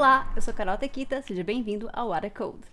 Olá, eu sou Carol Tequita, seja bem-vindo ao Water Code.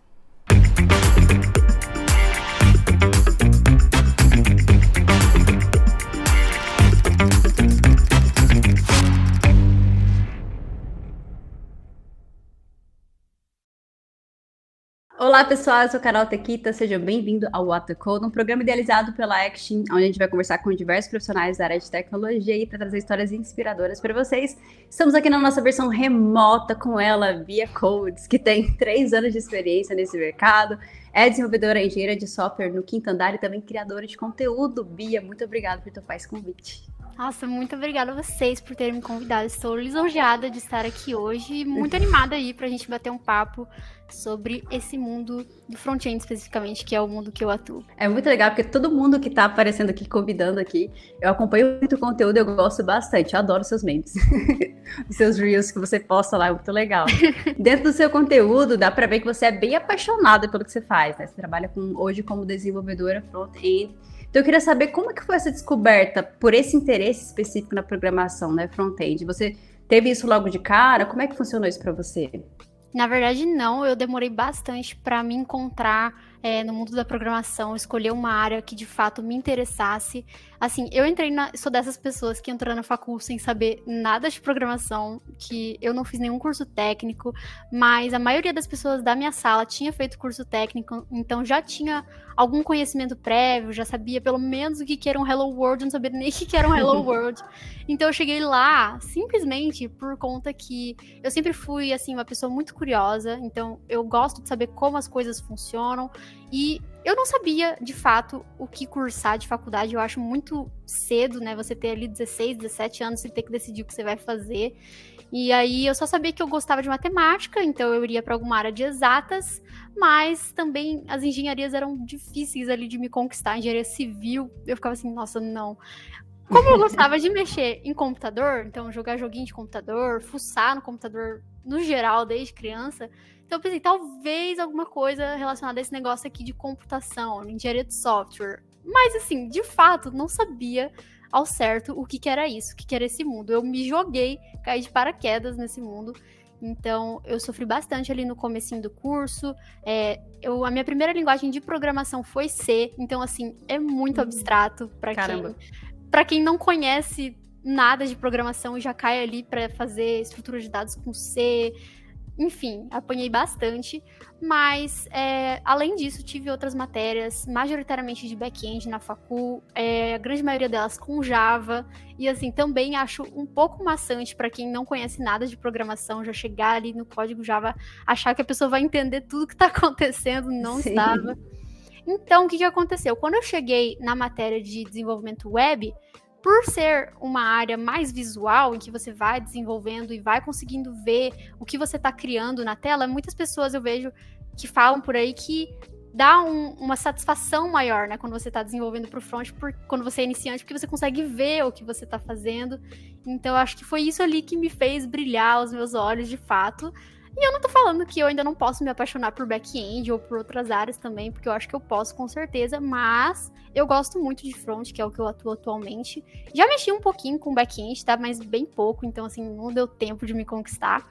Olá pessoal, eu sou Carol Tequita, sejam bem-vindos ao Water Code, um programa idealizado pela Action, onde a gente vai conversar com diversos profissionais da área de tecnologia e para trazer histórias inspiradoras para vocês. Estamos aqui na nossa versão remota com ela, Bia Codes, que tem 3 anos de experiência nesse mercado, é desenvolvedora e engenheira de software no Quinto Andar e também criadora de conteúdo. Bia, muito obrigada por topar esse convite. Nossa, muito obrigada a vocês por terem me convidado. Estou lisonjeada de estar aqui hoje e muito animada aí pra gente bater um papo sobre esse mundo do front-end especificamente, que é o mundo que eu atuo. É muito legal, porque todo mundo que tá aparecendo aqui, convidando aqui, eu acompanho muito o conteúdo, eu gosto bastante, eu adoro seus memes. Os seus reels que você posta lá, é muito legal. Dentro do seu conteúdo, dá pra ver que você é bem apaixonada pelo que você faz, né? Você trabalha hoje como desenvolvedora front-end. Então eu queria saber como que foi essa descoberta por esse interesse específico na programação, né, front-end. Você teve isso logo de cara? Como é que funcionou isso para você? Na verdade, não. Eu demorei bastante para me encontrar no mundo da programação, escolher uma área que de fato me interessasse. Assim, eu sou dessas pessoas que entrou na facul sem saber nada de programação, que eu não fiz nenhum curso técnico, mas a maioria das pessoas da minha sala tinha feito curso técnico, então já tinha algum conhecimento prévio, já sabia pelo menos o que era um Hello World, eu não sabia nem o que era um Hello World. Então eu cheguei lá simplesmente por conta que eu sempre fui, assim, uma pessoa muito curiosa, então eu gosto de saber como as coisas funcionam, e eu não sabia, de fato, o que cursar de faculdade. Eu acho muito cedo, né, você ter ali 16, 17 anos e ter que decidir o que você vai fazer. E aí eu só sabia que eu gostava de matemática, então eu iria para alguma área de exatas, mas também as engenharias eram difíceis ali de me conquistar. Engenharia civil, eu ficava assim, nossa, não. Como eu gostava de mexer em computador, então jogar joguinho de computador, fuçar no computador no geral desde criança, então eu pensei, talvez alguma coisa relacionada a esse negócio aqui de computação, engenharia de software. Mas assim, de fato, não sabia ao certo o que era isso, o que era esse mundo. Eu me joguei, caí de paraquedas nesse mundo. Então, eu sofri bastante ali no comecinho do curso. A minha primeira linguagem de programação foi C, então assim, é muito abstrato para quem não conhece nada de programação e já cai ali para fazer estrutura de dados com C. Enfim, apanhei bastante, mas além disso, tive outras matérias, majoritariamente de back-end na facul, a grande maioria delas com Java, e assim, também acho um pouco maçante para quem não conhece nada de programação, já chegar ali no código Java, achar que a pessoa vai entender tudo que está acontecendo, não Sim. estava. Então, o que aconteceu? Quando eu cheguei na matéria de desenvolvimento web, por ser uma área mais visual, em que você vai desenvolvendo e vai conseguindo ver o que você está criando na tela, muitas pessoas eu vejo que falam por aí que dá uma satisfação maior, né, quando você está desenvolvendo para o front, quando você é iniciante, porque você consegue ver o que você está fazendo. Então, eu acho que foi isso ali que me fez brilhar os meus olhos, de fato. E eu não tô falando que eu ainda não posso me apaixonar por back-end ou por outras áreas também, porque eu acho que eu posso com certeza, mas eu gosto muito de front, que é o que eu atuo atualmente. Já mexi um pouquinho com back-end, tá? Mas bem pouco, então assim, não deu tempo de me conquistar.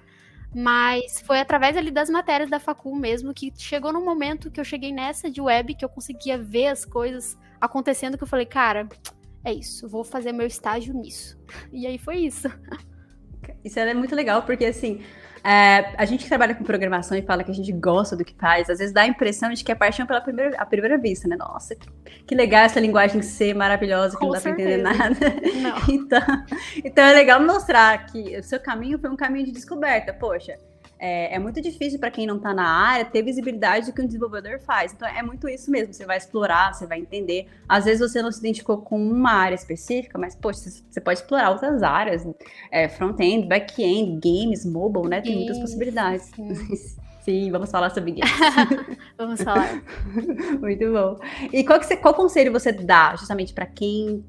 Mas foi através ali das matérias da facul mesmo, que chegou num momento que eu cheguei nessa de web, que eu conseguia ver as coisas acontecendo, que eu falei, cara, é isso, vou fazer meu estágio nisso. E aí foi isso. Isso é muito legal, porque assim, a gente que trabalha com programação e fala que a gente gosta do que faz, às vezes dá a impressão de que é paixão à primeira vista, né? Nossa, que legal essa linguagem C maravilhosa que Com não dá certeza. pra entender nada. Não. Então é legal mostrar que o seu caminho foi um caminho de descoberta. Poxa, é muito difícil para quem não está na área ter visibilidade do que um desenvolvedor faz. Então é muito isso mesmo, você vai explorar, você vai entender. Às vezes você não se identificou com uma área específica, mas poxa, você pode explorar outras áreas, front-end, back-end, games, mobile, né? Tem muitas possibilidades. Sim. Sim, vamos falar sobre games. Vamos falar. Muito bom. E qual conselho você dá justamente para quem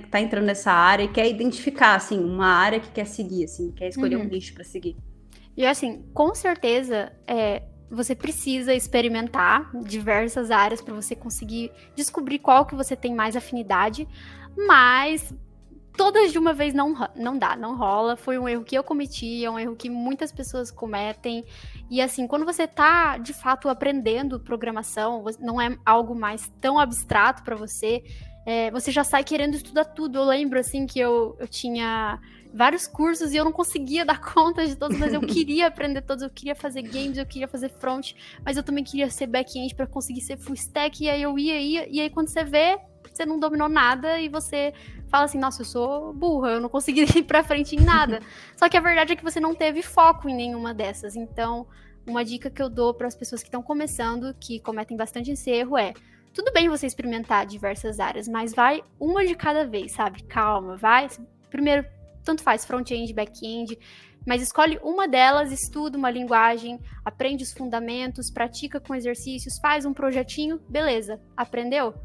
tá entrando nessa área e quer identificar assim uma área que quer seguir, assim, quer escolher um nicho para seguir? E assim, com certeza, você precisa experimentar diversas áreas para você conseguir descobrir qual que você tem mais afinidade, mas todas de uma vez não dá, não rola. Foi um erro que eu cometi, é um erro que muitas pessoas cometem. E assim, quando você tá, de fato, aprendendo programação, não é algo mais tão abstrato para você, você já sai querendo estudar tudo. Eu lembro, assim, que eu tinha vários cursos e eu não conseguia dar conta de todos, mas eu queria aprender todos, eu queria fazer games, eu queria fazer front, mas eu também queria ser back-end para conseguir ser full stack, e aí eu ia, e aí quando você vê, você não dominou nada e você fala assim, nossa, eu sou burra, eu não consegui ir pra frente em nada. Só que a verdade é que você não teve foco em nenhuma dessas. Então, uma dica que eu dou para as pessoas que estão começando, que cometem bastante esse erro tudo bem você experimentar diversas áreas, mas vai uma de cada vez, sabe? Calma, vai. Primeiro, tanto faz front-end, back-end, mas escolhe uma delas, estuda uma linguagem, aprende os fundamentos, pratica com exercícios, faz um projetinho, beleza, aprendeu?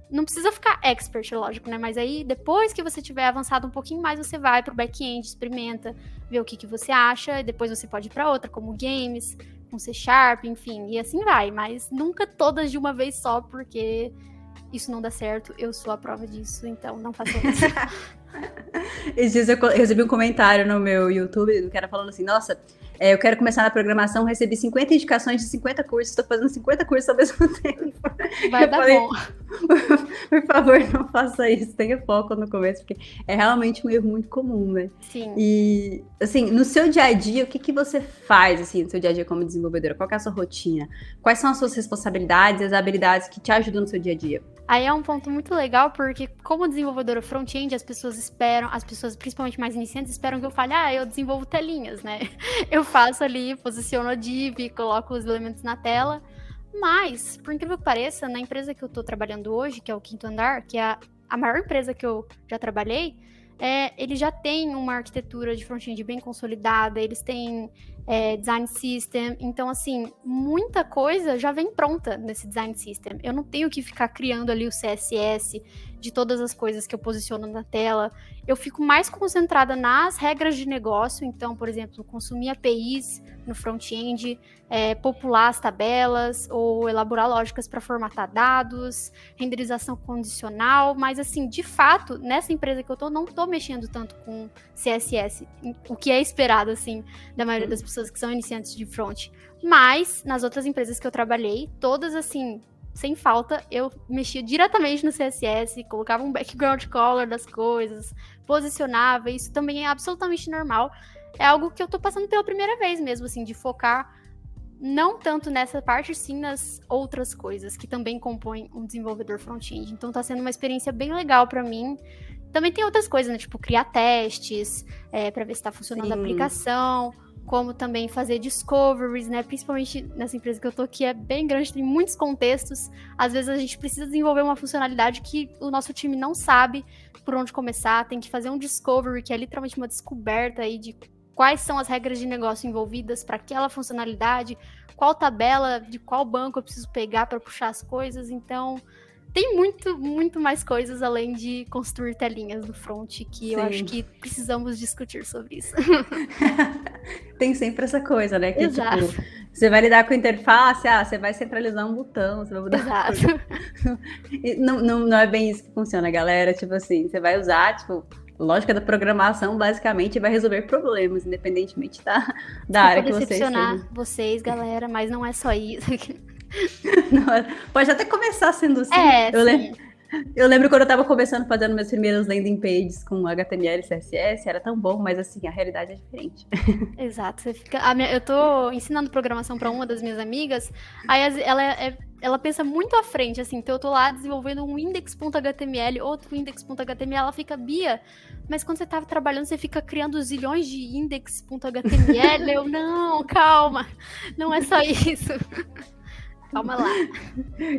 Não precisa ficar expert, lógico, né? Mas aí, depois que você tiver avançado um pouquinho mais, você vai pro back-end, experimenta, vê o que você acha, e depois você pode ir pra outra, como games, com C#, enfim, e assim vai. Mas nunca todas de uma vez só, porque isso não dá certo. Eu sou a prova disso, então não façam isso. Esses dias eu recebi um comentário no meu YouTube do cara falando assim, nossa, eu quero começar na programação, recebi 50 indicações de 50 cursos, estou fazendo 50 cursos ao mesmo tempo. Vai dar bom. Por favor, não faça isso, tenha foco no começo, porque é realmente um erro muito comum, né? Sim. E, assim, no seu dia a dia, o que você faz, assim, no seu dia a dia como desenvolvedora? Qual que é a sua rotina? Quais são as suas responsabilidades e as habilidades que te ajudam no seu dia a dia? Aí é um ponto muito legal, porque como desenvolvedora front-end, as pessoas principalmente mais iniciantes, esperam que eu fale, eu desenvolvo telinhas, né? Eu faço ali, posiciono a div, coloco os elementos na tela, mas, por incrível que pareça, na empresa que eu tô trabalhando hoje, que é o Quinto Andar, que é a maior empresa que eu já trabalhei, eles já têm uma arquitetura de front-end bem consolidada, eles têm design system, então assim, muita coisa já vem pronta nesse design system. Eu não tenho que ficar criando ali o CSS de todas as coisas que eu posiciono na tela. Eu fico mais concentrada nas regras de negócio, então, por exemplo, consumir APIs no front-end, popular as tabelas, ou elaborar lógicas para formatar dados, renderização condicional, mas assim, de fato, nessa empresa que eu tô, não tô mexendo tanto com CSS, o que é esperado, assim, da maioria das pessoas que são iniciantes de front. Mas, nas outras empresas que eu trabalhei, todas, assim, sem falta, eu mexia diretamente no CSS, colocava um background color das coisas, posicionava, isso também é absolutamente normal. É algo que eu tô passando pela primeira vez mesmo, assim, de focar não tanto nessa parte, sim nas outras coisas que também compõem um desenvolvedor front-end. Então tá sendo uma experiência bem legal pra mim. Também tem outras coisas, né? Tipo, criar testes, pra ver se tá funcionando a aplicação, como também fazer discoveries, né? Principalmente nessa empresa que eu tô, que é bem grande, tem muitos contextos. Às vezes a gente precisa desenvolver uma funcionalidade que o nosso time não sabe por onde começar, tem que fazer um discovery, que é literalmente uma descoberta aí de quais são as regras de negócio envolvidas para aquela funcionalidade, qual tabela, de qual banco eu preciso pegar para puxar as coisas. Então, tem muito, muito mais coisas além de construir telinhas no front, que eu acho que precisamos discutir sobre isso. Tem sempre essa coisa, né? Que, Exato. tipo, você vai lidar com a interface, você vai centralizar um botão, você vai mudar. Exato. Não é bem isso que funciona, galera. Tipo assim, você vai usar, tipo, lógica da programação, basicamente, vai resolver problemas, independentemente da área que você esteja. Decepcionar vocês, galera, mas não é só isso. Não, pode até começar sendo assim. Eu lembro quando eu tava começando fazendo minhas primeiras landing pages com HTML e CSS, era tão bom, mas assim, a realidade é diferente. Exato, eu tô ensinando programação para uma das minhas amigas, aí ela pensa muito à frente, assim, então eu tô lá desenvolvendo um index.html, outro index.html, ela fica, Bia, mas quando você tava trabalhando, você fica criando zilhões de index.html, eu, não, calma, não é só isso.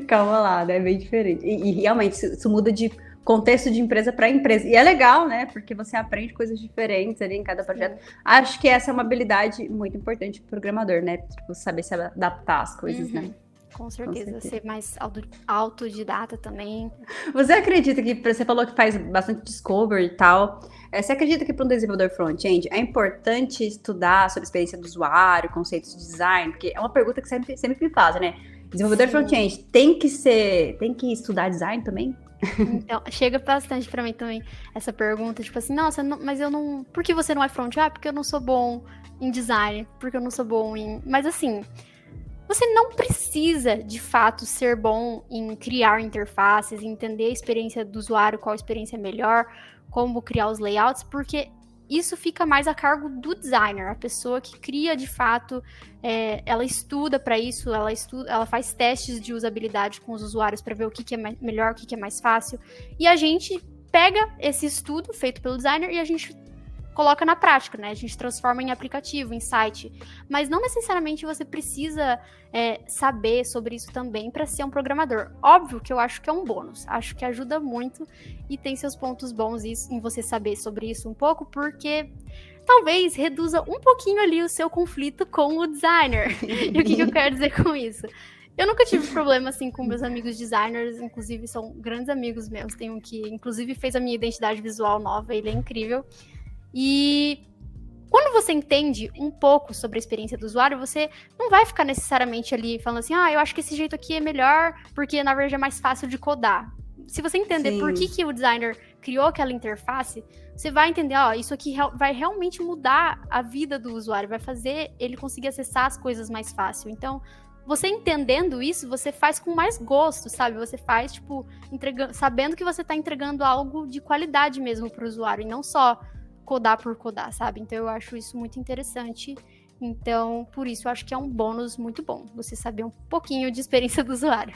Calma lá, né? É bem diferente. E realmente, isso muda de contexto de empresa para empresa. E é legal, né? Porque você aprende coisas diferentes ali em cada projeto. Sim. Acho que essa é uma habilidade muito importante para o programador, né? Tipo, saber se adaptar às coisas, né? Com certeza, ser mais autodidata também. Você acredita que, você falou que faz bastante discovery e tal, você acredita que para um desenvolvedor front-end é importante estudar sobre a experiência do usuário, conceitos de design? Porque é uma pergunta que sempre me fazem, né? Desenvolvedor front-end tem que estudar design também? Então, chega bastante pra mim também essa pergunta, tipo assim, nossa, mas eu não... Por que você não é front? Ah, porque eu não sou bom em design, porque eu não sou bom em... Mas assim, você não precisa, de fato, ser bom em criar interfaces, entender a experiência do usuário, qual experiência é melhor, como criar os layouts, porque isso fica mais a cargo do designer, a pessoa que cria, de fato, ela estuda para isso, ela faz testes de usabilidade com os usuários para ver o que é melhor, o que é mais fácil, e a gente pega esse estudo feito pelo designer e a gente coloca na prática, né? A gente transforma em aplicativo, em site. Mas não necessariamente você precisa saber sobre isso também para ser um programador. Óbvio que eu acho que é um bônus. Acho que ajuda muito e tem seus pontos bons em você saber sobre isso um pouco, porque talvez reduza um pouquinho ali o seu conflito com o designer. E o que eu quero dizer com isso? Eu nunca tive problema, assim, com meus amigos designers, inclusive são grandes amigos meus. Tem um que, inclusive, fez a minha identidade visual nova, ele é incrível. E quando você entende um pouco sobre a experiência do usuário, você não vai ficar necessariamente ali falando assim, eu acho que esse jeito aqui é melhor, porque na verdade é mais fácil de codar. Se você entender Sim. por que o designer criou aquela interface, você vai entender, isso aqui vai realmente mudar a vida do usuário, vai fazer ele conseguir acessar as coisas mais fácil. Então, você entendendo isso, você faz com mais gosto, sabe? Você faz, tipo, sabendo que você está entregando algo de qualidade mesmo para o usuário, e não só codar por codar, sabe? Então eu acho isso muito interessante. Então, por isso, eu acho que é um bônus muito bom, você saber um pouquinho de experiência do usuário.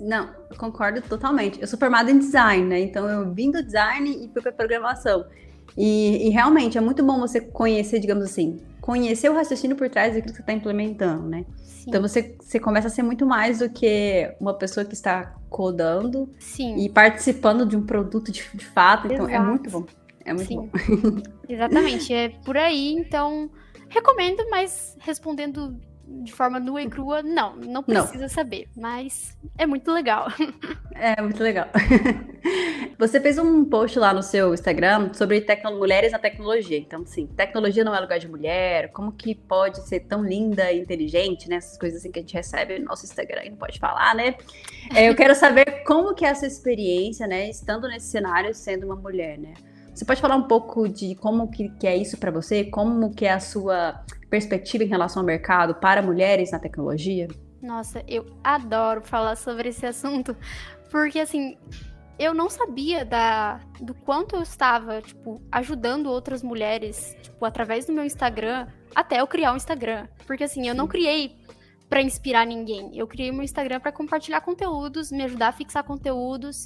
Não, eu concordo totalmente. Eu sou formada em design, né? Então eu vim do design e fui para programação. E realmente é muito bom você conhecer, digamos assim, conhecer o raciocínio por trás daquilo que você está implementando, né? Sim. Então você começa a ser muito mais do que uma pessoa que está codando. Sim. E participando de um produto de fato. Então é muito bom. É muito bom. Exatamente, é por aí, então recomendo, mas respondendo de forma nua e crua, não precisa saber, mas é muito legal. É muito legal. Você fez um post lá no seu Instagram sobre mulheres na tecnologia. Então, sim, tecnologia não é lugar de mulher, como que pode ser tão linda e inteligente, né? Essas coisas assim que a gente recebe no nosso Instagram e não pode falar, né? Eu quero saber como que é essa experiência, né? Estando nesse cenário, sendo uma mulher, né? Você pode falar um pouco de como que é isso para você? Como que é a sua perspectiva em relação ao mercado para mulheres na tecnologia? Nossa, eu adoro falar sobre esse assunto, porque assim, eu não sabia do quanto eu estava, tipo, ajudando outras mulheres, tipo, através do meu Instagram, até eu criar um Instagram. Porque assim, eu não criei para inspirar ninguém, eu criei meu Instagram para compartilhar conteúdos, me ajudar a fixar conteúdos.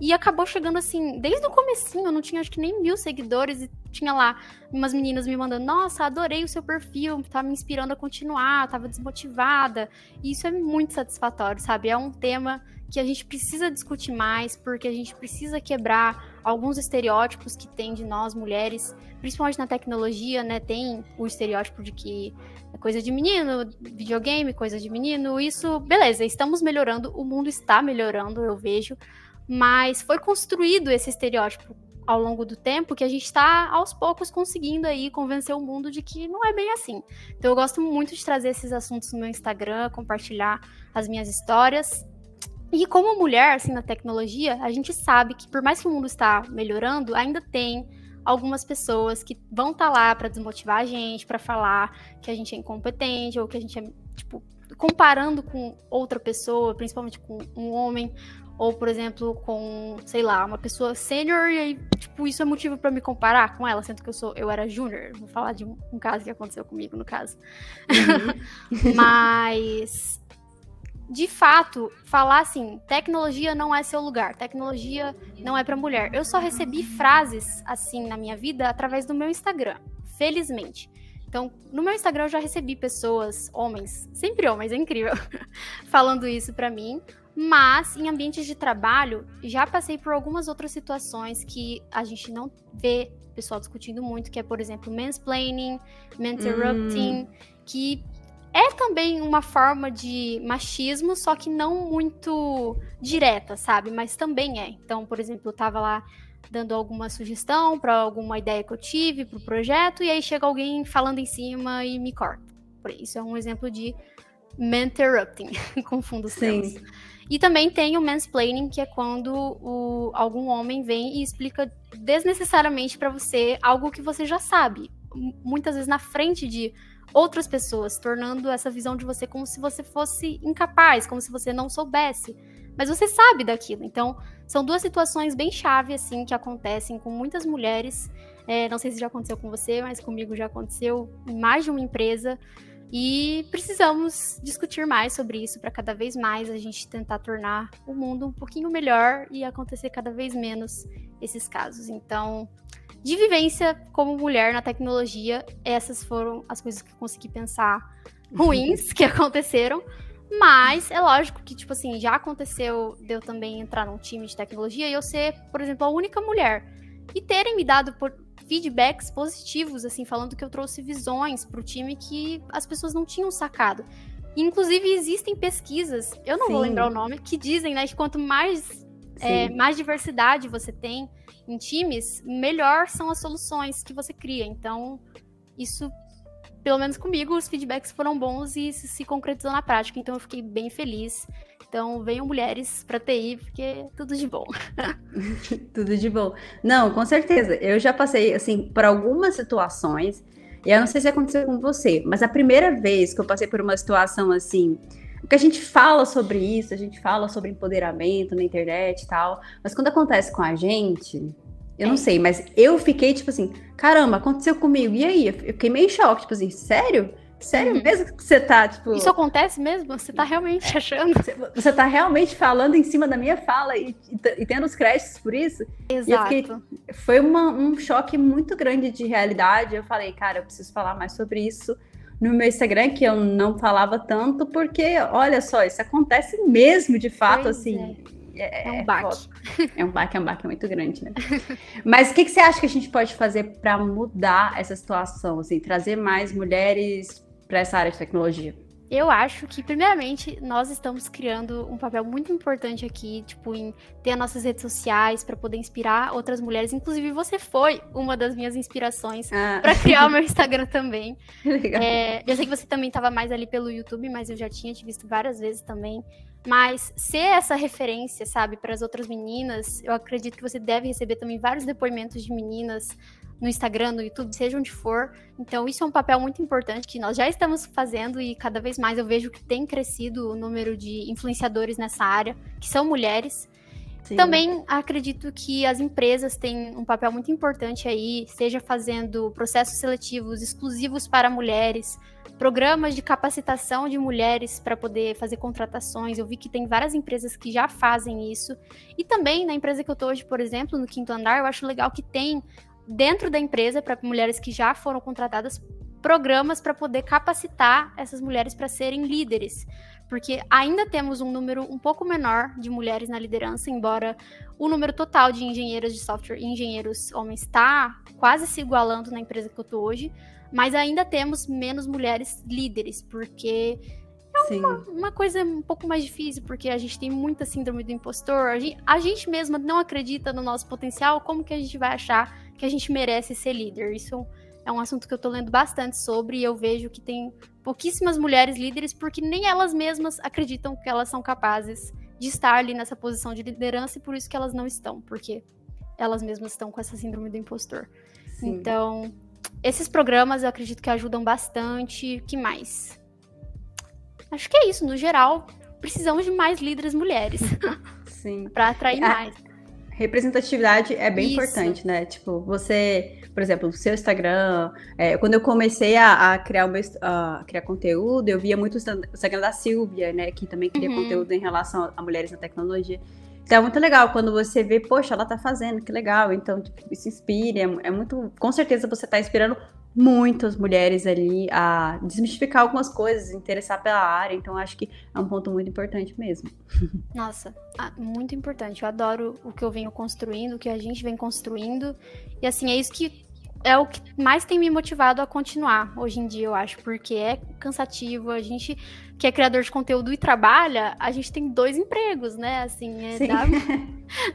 E acabou chegando assim, desde o comecinho, eu não tinha acho que nem 1000 seguidores, e tinha lá umas meninas me mandando, nossa, adorei o seu perfil, tá me inspirando a continuar, tava desmotivada. E isso é muito satisfatório, sabe? É um tema que a gente precisa discutir mais, porque a gente precisa quebrar alguns estereótipos que tem de nós, mulheres, principalmente na tecnologia, né? Tem o estereótipo de que é coisa de menino, videogame, coisa de menino, isso, beleza, estamos melhorando, o mundo está melhorando, eu vejo, mas foi construído esse estereótipo ao longo do tempo que a gente está, aos poucos, conseguindo aí convencer o mundo de que não é bem assim. Então eu gosto muito de trazer esses assuntos no meu Instagram, compartilhar as minhas histórias. E como mulher, assim, na tecnologia, a gente sabe que por mais que o mundo está melhorando, ainda tem algumas pessoas que vão estar lá para desmotivar a gente, para falar que a gente é incompetente, ou que a gente é, tipo, comparando com outra pessoa, principalmente com um homem, ou, por exemplo, com, sei lá, uma pessoa sênior, e aí, tipo, isso é motivo pra me comparar com ela, sendo que eu era júnior. Vou falar de um caso que aconteceu comigo, no caso. Uhum. Mas, de fato, falar assim, tecnologia não é seu lugar, tecnologia não é pra mulher. Eu só recebi frases assim na minha vida através do meu Instagram, felizmente. Então, no meu Instagram eu já recebi pessoas, homens, sempre homens, é incrível, falando isso pra mim. Mas, em ambientes de trabalho, já passei por algumas outras situações que a gente não vê o pessoal discutindo muito, que é, por exemplo, mansplaining, interrupting, que é também uma forma de machismo, só que não muito direta, sabe? Mas também é. Então, por exemplo, eu tava lá dando alguma sugestão para alguma ideia que eu tive pro projeto, e aí chega alguém falando em cima e me corta. Isso é um exemplo de Manterrupting, confundo os termos. Sim. E também tem o mansplaining, que é quando algum homem vem e explica desnecessariamente pra você algo que você já sabe. Muitas vezes na frente de outras pessoas, tornando essa visão de você como se você fosse incapaz, como se você não soubesse. Mas você sabe daquilo. Então, são duas situações bem chave, assim, que acontecem com muitas mulheres. Não sei se já aconteceu com você, mas comigo já aconteceu em mais de uma empresa. E precisamos discutir mais sobre isso para cada vez mais a gente tentar tornar o mundo um pouquinho melhor e acontecer cada vez menos esses casos. Então, de vivência como mulher na tecnologia, essas foram as coisas que eu consegui pensar ruins que aconteceram. Mas é lógico que, tipo assim, já aconteceu de eu também entrar num time de tecnologia e eu ser, por exemplo, a única mulher. E terem me dado feedbacks positivos, assim, falando que eu trouxe visões pro time que as pessoas não tinham sacado. Inclusive, existem pesquisas, eu não vou lembrar o nome, que dizem, né, que quanto mais diversidade você tem em times, melhor são as soluções que você cria. Então, isso, pelo menos comigo, os feedbacks foram bons e isso se concretizou na prática. Então, eu fiquei bem feliz. Então, venham mulheres pra TI, porque é tudo de bom. Tudo de bom. Não, com certeza. Eu já passei, assim, por algumas situações, e eu não sei se aconteceu com você, mas a primeira vez que eu passei por uma situação assim, porque a gente fala sobre isso, a gente fala sobre empoderamento na internet e tal, mas quando acontece com a gente, eu não sei, mas eu fiquei tipo assim, caramba, aconteceu comigo, e aí? Eu fiquei meio em choque, tipo assim, sério? Sério mesmo que você tá, tipo... Isso acontece mesmo? Você tá realmente achando? Você tá realmente falando em cima da minha fala e tendo os créditos por isso? Exato. Foi um choque muito grande de realidade. Eu falei, cara, eu preciso falar mais sobre isso no meu Instagram, que eu não falava tanto, porque, olha só, isso acontece mesmo, de fato, Pois assim... É um baque. É um baque muito grande, né? Mas o que você acha que a gente pode fazer para mudar essa situação, assim, trazer mais mulheres para essa área de tecnologia? Eu acho que, primeiramente, nós estamos criando um papel muito importante aqui, tipo, em ter as nossas redes sociais para poder inspirar outras mulheres. Inclusive, você foi uma das minhas inspirações para criar o meu Instagram também. Legal. Eu sei que você também estava mais ali pelo YouTube, mas eu já tinha te visto várias vezes também. Mas ser essa referência, sabe, para as outras meninas, eu acredito que você deve receber também vários depoimentos de meninas no Instagram, no YouTube, seja onde for. Então, isso é um papel muito importante que nós já estamos fazendo e cada vez mais eu vejo que tem crescido o número de influenciadores nessa área, que são mulheres. Sim. Também acredito que as empresas têm um papel muito importante aí, seja fazendo processos seletivos exclusivos para mulheres, programas de capacitação de mulheres para poder fazer contratações. Eu vi que tem várias empresas que já fazem isso. E também na empresa que eu estou hoje, por exemplo, no Quinto Andar, eu acho legal que tem dentro da empresa, para mulheres que já foram contratadas, programas para poder capacitar essas mulheres para serem líderes. Porque ainda temos um número um pouco menor de mulheres na liderança, embora o número total de engenheiras de software e engenheiros homens está quase se igualando na empresa que eu estou hoje, mas ainda temos menos mulheres líderes, porque é uma coisa um pouco mais difícil, porque a gente tem muita síndrome do impostor, a gente mesma não acredita no nosso potencial, como que a gente vai achar que a gente merece ser líder? Isso é um assunto que eu tô lendo bastante sobre e eu vejo que tem pouquíssimas mulheres líderes porque nem elas mesmas acreditam que elas são capazes de estar ali nessa posição de liderança e por isso que elas não estão, porque elas mesmas estão com essa síndrome do impostor. Sim. Então, esses programas eu acredito que ajudam bastante. O que mais? Acho que é isso, no geral, precisamos de mais líderes mulheres. Sim. Para atrair mais. Representatividade é bem importante, né? Tipo, você, por exemplo, o seu Instagram, quando eu comecei a criar criar conteúdo, eu via muito o Instagram da Silvia, né? Que também cria conteúdo em relação a mulheres na tecnologia. Então é muito legal quando você vê, poxa, ela tá fazendo, que legal. Então, tipo, isso inspira, é muito... Com certeza você tá inspirando muitas mulheres ali a desmistificar algumas coisas, interessar pela área. Então, acho que é um ponto muito importante mesmo. Nossa, muito importante. Eu adoro o que eu venho construindo, o que a gente vem construindo. E assim, é isso que é o que mais tem me motivado a continuar hoje em dia, eu acho. Porque é cansativo. A gente que é criador de conteúdo e trabalha, a gente tem 2 empregos, né? Assim,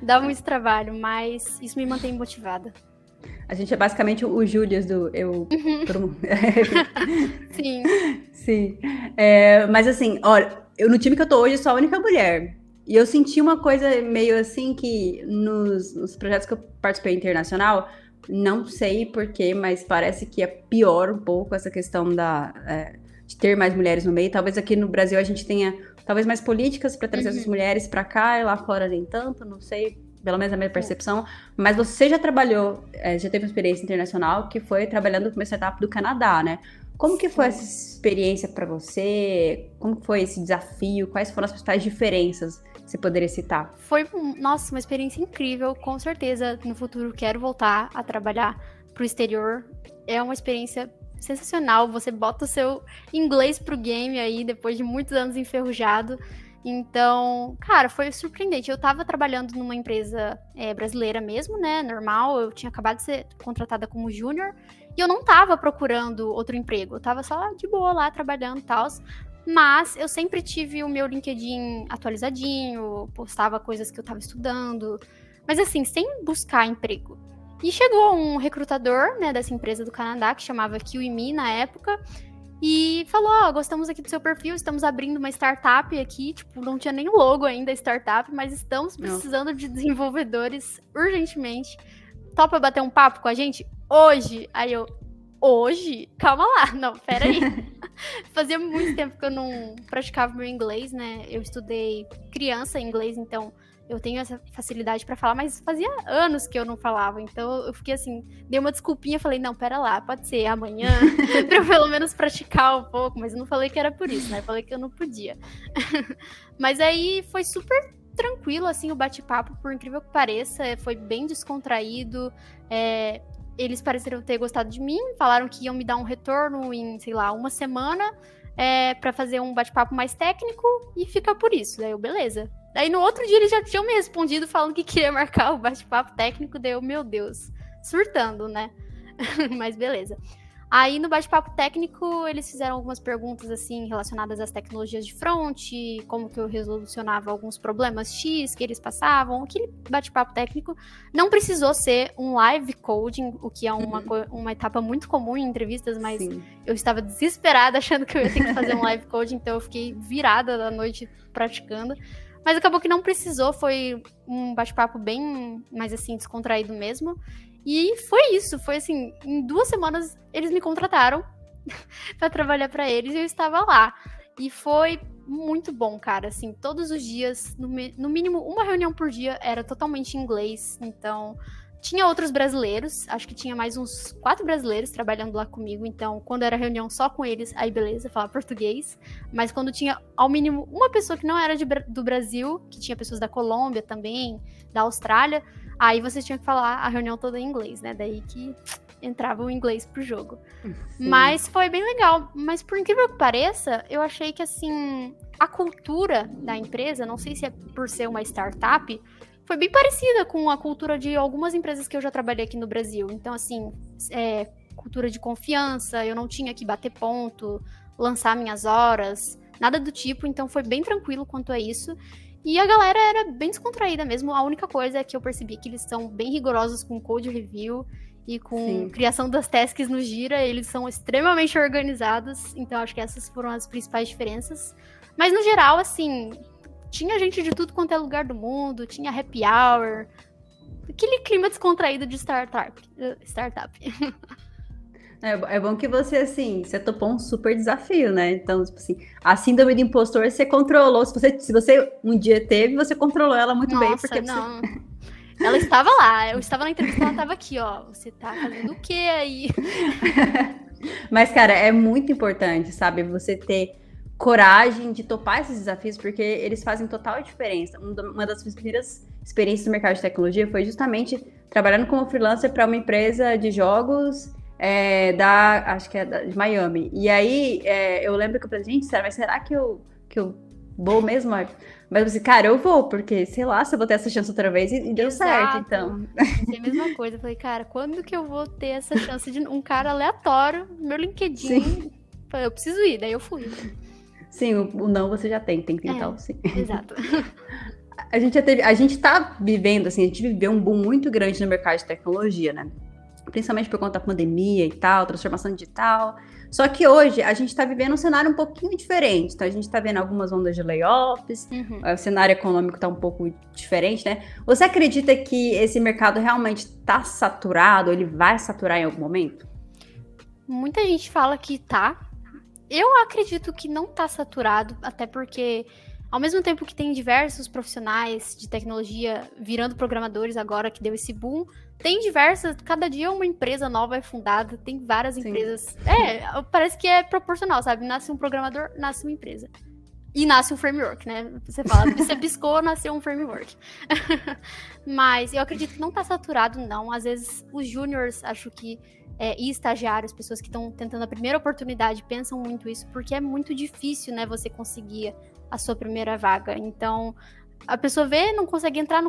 dá muito trabalho, mas isso me mantém motivada. A gente é basicamente o Július do eu. Todo mundo. Sim. Sim. Mas assim, olha, no time que eu tô hoje, eu sou a única mulher. E eu senti uma coisa meio assim que nos projetos que eu participei internacional, não sei porquê, mas parece que é pior um pouco essa questão de ter mais mulheres no meio. Talvez aqui no Brasil a gente tenha talvez mais políticas para trazer essas mulheres para cá, e lá fora nem tanto, não sei, pelo menos a minha percepção. Mas você já trabalhou, já teve uma experiência internacional que foi trabalhando com uma startup do Canadá, né? Como que foi essa experiência para você? Como foi esse desafio? Quais foram as principais diferenças que você poderia citar? Foi, nossa, uma experiência incrível. Com certeza, no futuro, quero voltar a trabalhar pro exterior. É uma experiência sensacional. Você bota o seu inglês pro game aí, depois de muitos anos enferrujado. Então, cara, foi surpreendente. Eu tava trabalhando numa empresa brasileira mesmo, né? Normal. Eu tinha acabado de ser contratada como júnior. E eu não tava procurando outro emprego. Eu tava só de boa lá, trabalhando e tal. Mas eu sempre tive o meu LinkedIn atualizadinho, postava coisas que eu tava estudando. Mas assim, sem buscar emprego. E chegou um recrutador, né, dessa empresa do Canadá, que chamava QEME na época, e falou, gostamos aqui do seu perfil, estamos abrindo uma startup aqui, tipo, não tinha nem logo ainda a startup, mas estamos precisando de desenvolvedores urgentemente. Topa bater um papo com a gente hoje? Aí eu, hoje? Calma lá, não, peraí. Fazia muito tempo que eu não praticava meu inglês, né? Eu estudei criança em inglês, então eu tenho essa facilidade pra falar, mas fazia anos que eu não falava, então eu fiquei assim, dei uma desculpinha, falei, não, pera lá, pode ser amanhã, pra eu pelo menos praticar um pouco, mas eu não falei que era por isso, né? Eu falei que eu não podia. Mas aí foi super tranquilo, assim, o bate-papo, por incrível que pareça, foi bem descontraído, eles pareceram ter gostado de mim, falaram que iam me dar um retorno em, sei lá, uma semana, pra fazer um bate-papo mais técnico e fica por isso. Daí eu, beleza. Daí no outro dia eles já tinham me respondido falando que queria marcar o bate-papo técnico, daí eu, meu Deus, surtando, né? Mas beleza. Aí no bate-papo técnico eles fizeram algumas perguntas assim relacionadas às tecnologias de front, como que eu resolucionava alguns problemas X que eles passavam, aquele bate-papo técnico. Não precisou ser um live coding, o que é uma etapa muito comum em entrevistas, mas sim, eu estava desesperada achando que eu ia ter que fazer um live coding, então eu fiquei virada da noite praticando. Mas acabou que não precisou, foi um bate-papo bem mais assim descontraído mesmo. E foi isso, foi assim, em 2 semanas eles me contrataram pra trabalhar pra eles e eu estava lá. E foi muito bom, cara, assim, todos os dias, no mínimo uma reunião por dia era totalmente em inglês, então tinha outros brasileiros, acho que tinha mais uns 4 brasileiros trabalhando lá comigo, então quando era reunião só com eles, aí beleza, falava português, mas quando tinha ao mínimo uma pessoa que não era do Brasil, que tinha pessoas da Colômbia também, da Austrália, aí você tinha que falar a reunião toda em inglês, né? Daí que entrava o inglês pro jogo. Sim. Mas foi bem legal. Mas por incrível que pareça, eu achei que, assim, a cultura da empresa, não sei se é por ser uma startup, foi bem parecida com a cultura de algumas empresas que eu já trabalhei aqui no Brasil. Então, assim, cultura de confiança, eu não tinha que bater ponto, lançar minhas horas, nada do tipo. Então, foi bem tranquilo quanto a isso. E a galera era bem descontraída mesmo. A única coisa é que eu percebi que eles são bem rigorosos com code review e com criação das tasks no Gira. Eles são extremamente organizados. Então, acho que essas foram as principais diferenças. Mas, no geral, assim, tinha gente de tudo quanto é lugar do mundo. Tinha happy hour. Aquele clima descontraído de startup. É bom que você, assim, você topou um super desafio, né? Então, tipo assim, a síndrome do impostor você controlou. Se você um dia teve, você controlou ela muito bem. Porque não. Ela estava lá, eu estava na entrevista, ela estava aqui, ó. Você tá fazendo o quê aí? Mas, cara, é muito importante, sabe? Você ter coragem de topar esses desafios, porque eles fazem total diferença. Uma das minhas primeiras experiências no mercado de tecnologia foi justamente trabalhando como freelancer para uma empresa de jogos... acho que é de Miami. E aí, eu lembro que eu falei, gente, mas será que eu vou mesmo? Mas assim, cara, eu vou, porque, sei lá, se eu vou ter essa chance outra vez, e deu certo, então. É a mesma coisa. Eu falei, cara, quando que eu vou ter essa chance de um cara aleatório no meu LinkedIn? Sim. Eu preciso ir, daí eu fui. Sim, o não você já tem que tentar, sim. Exato. A gente tá vivendo, assim, a gente viveu um boom muito grande no mercado de tecnologia, né? principalmente por conta da pandemia e tal, transformação digital. Só que hoje a gente está vivendo um cenário um pouquinho diferente. Então a gente está vendo algumas ondas de layoffs, o cenário econômico está um pouco diferente, né? Você acredita que esse mercado realmente está saturado, ele vai saturar em algum momento? Muita gente fala que tá. Eu acredito que não tá saturado, até porque ao mesmo tempo que tem diversos profissionais de tecnologia virando programadores agora, que deu esse boom, tem diversas, cada dia uma empresa nova é fundada, tem várias empresas. Parece que é proporcional, sabe? Nasce um programador, nasce uma empresa. E nasce um framework, né? Você fala, você piscou, nasceu um framework. Mas eu acredito que não tá saturado, não. Às vezes os júniors, acho que, e estagiários, pessoas que estão tentando a primeira oportunidade, pensam muito isso, porque é muito difícil, né, você conseguir a sua primeira vaga. Então, a pessoa vê, não consegue entrar,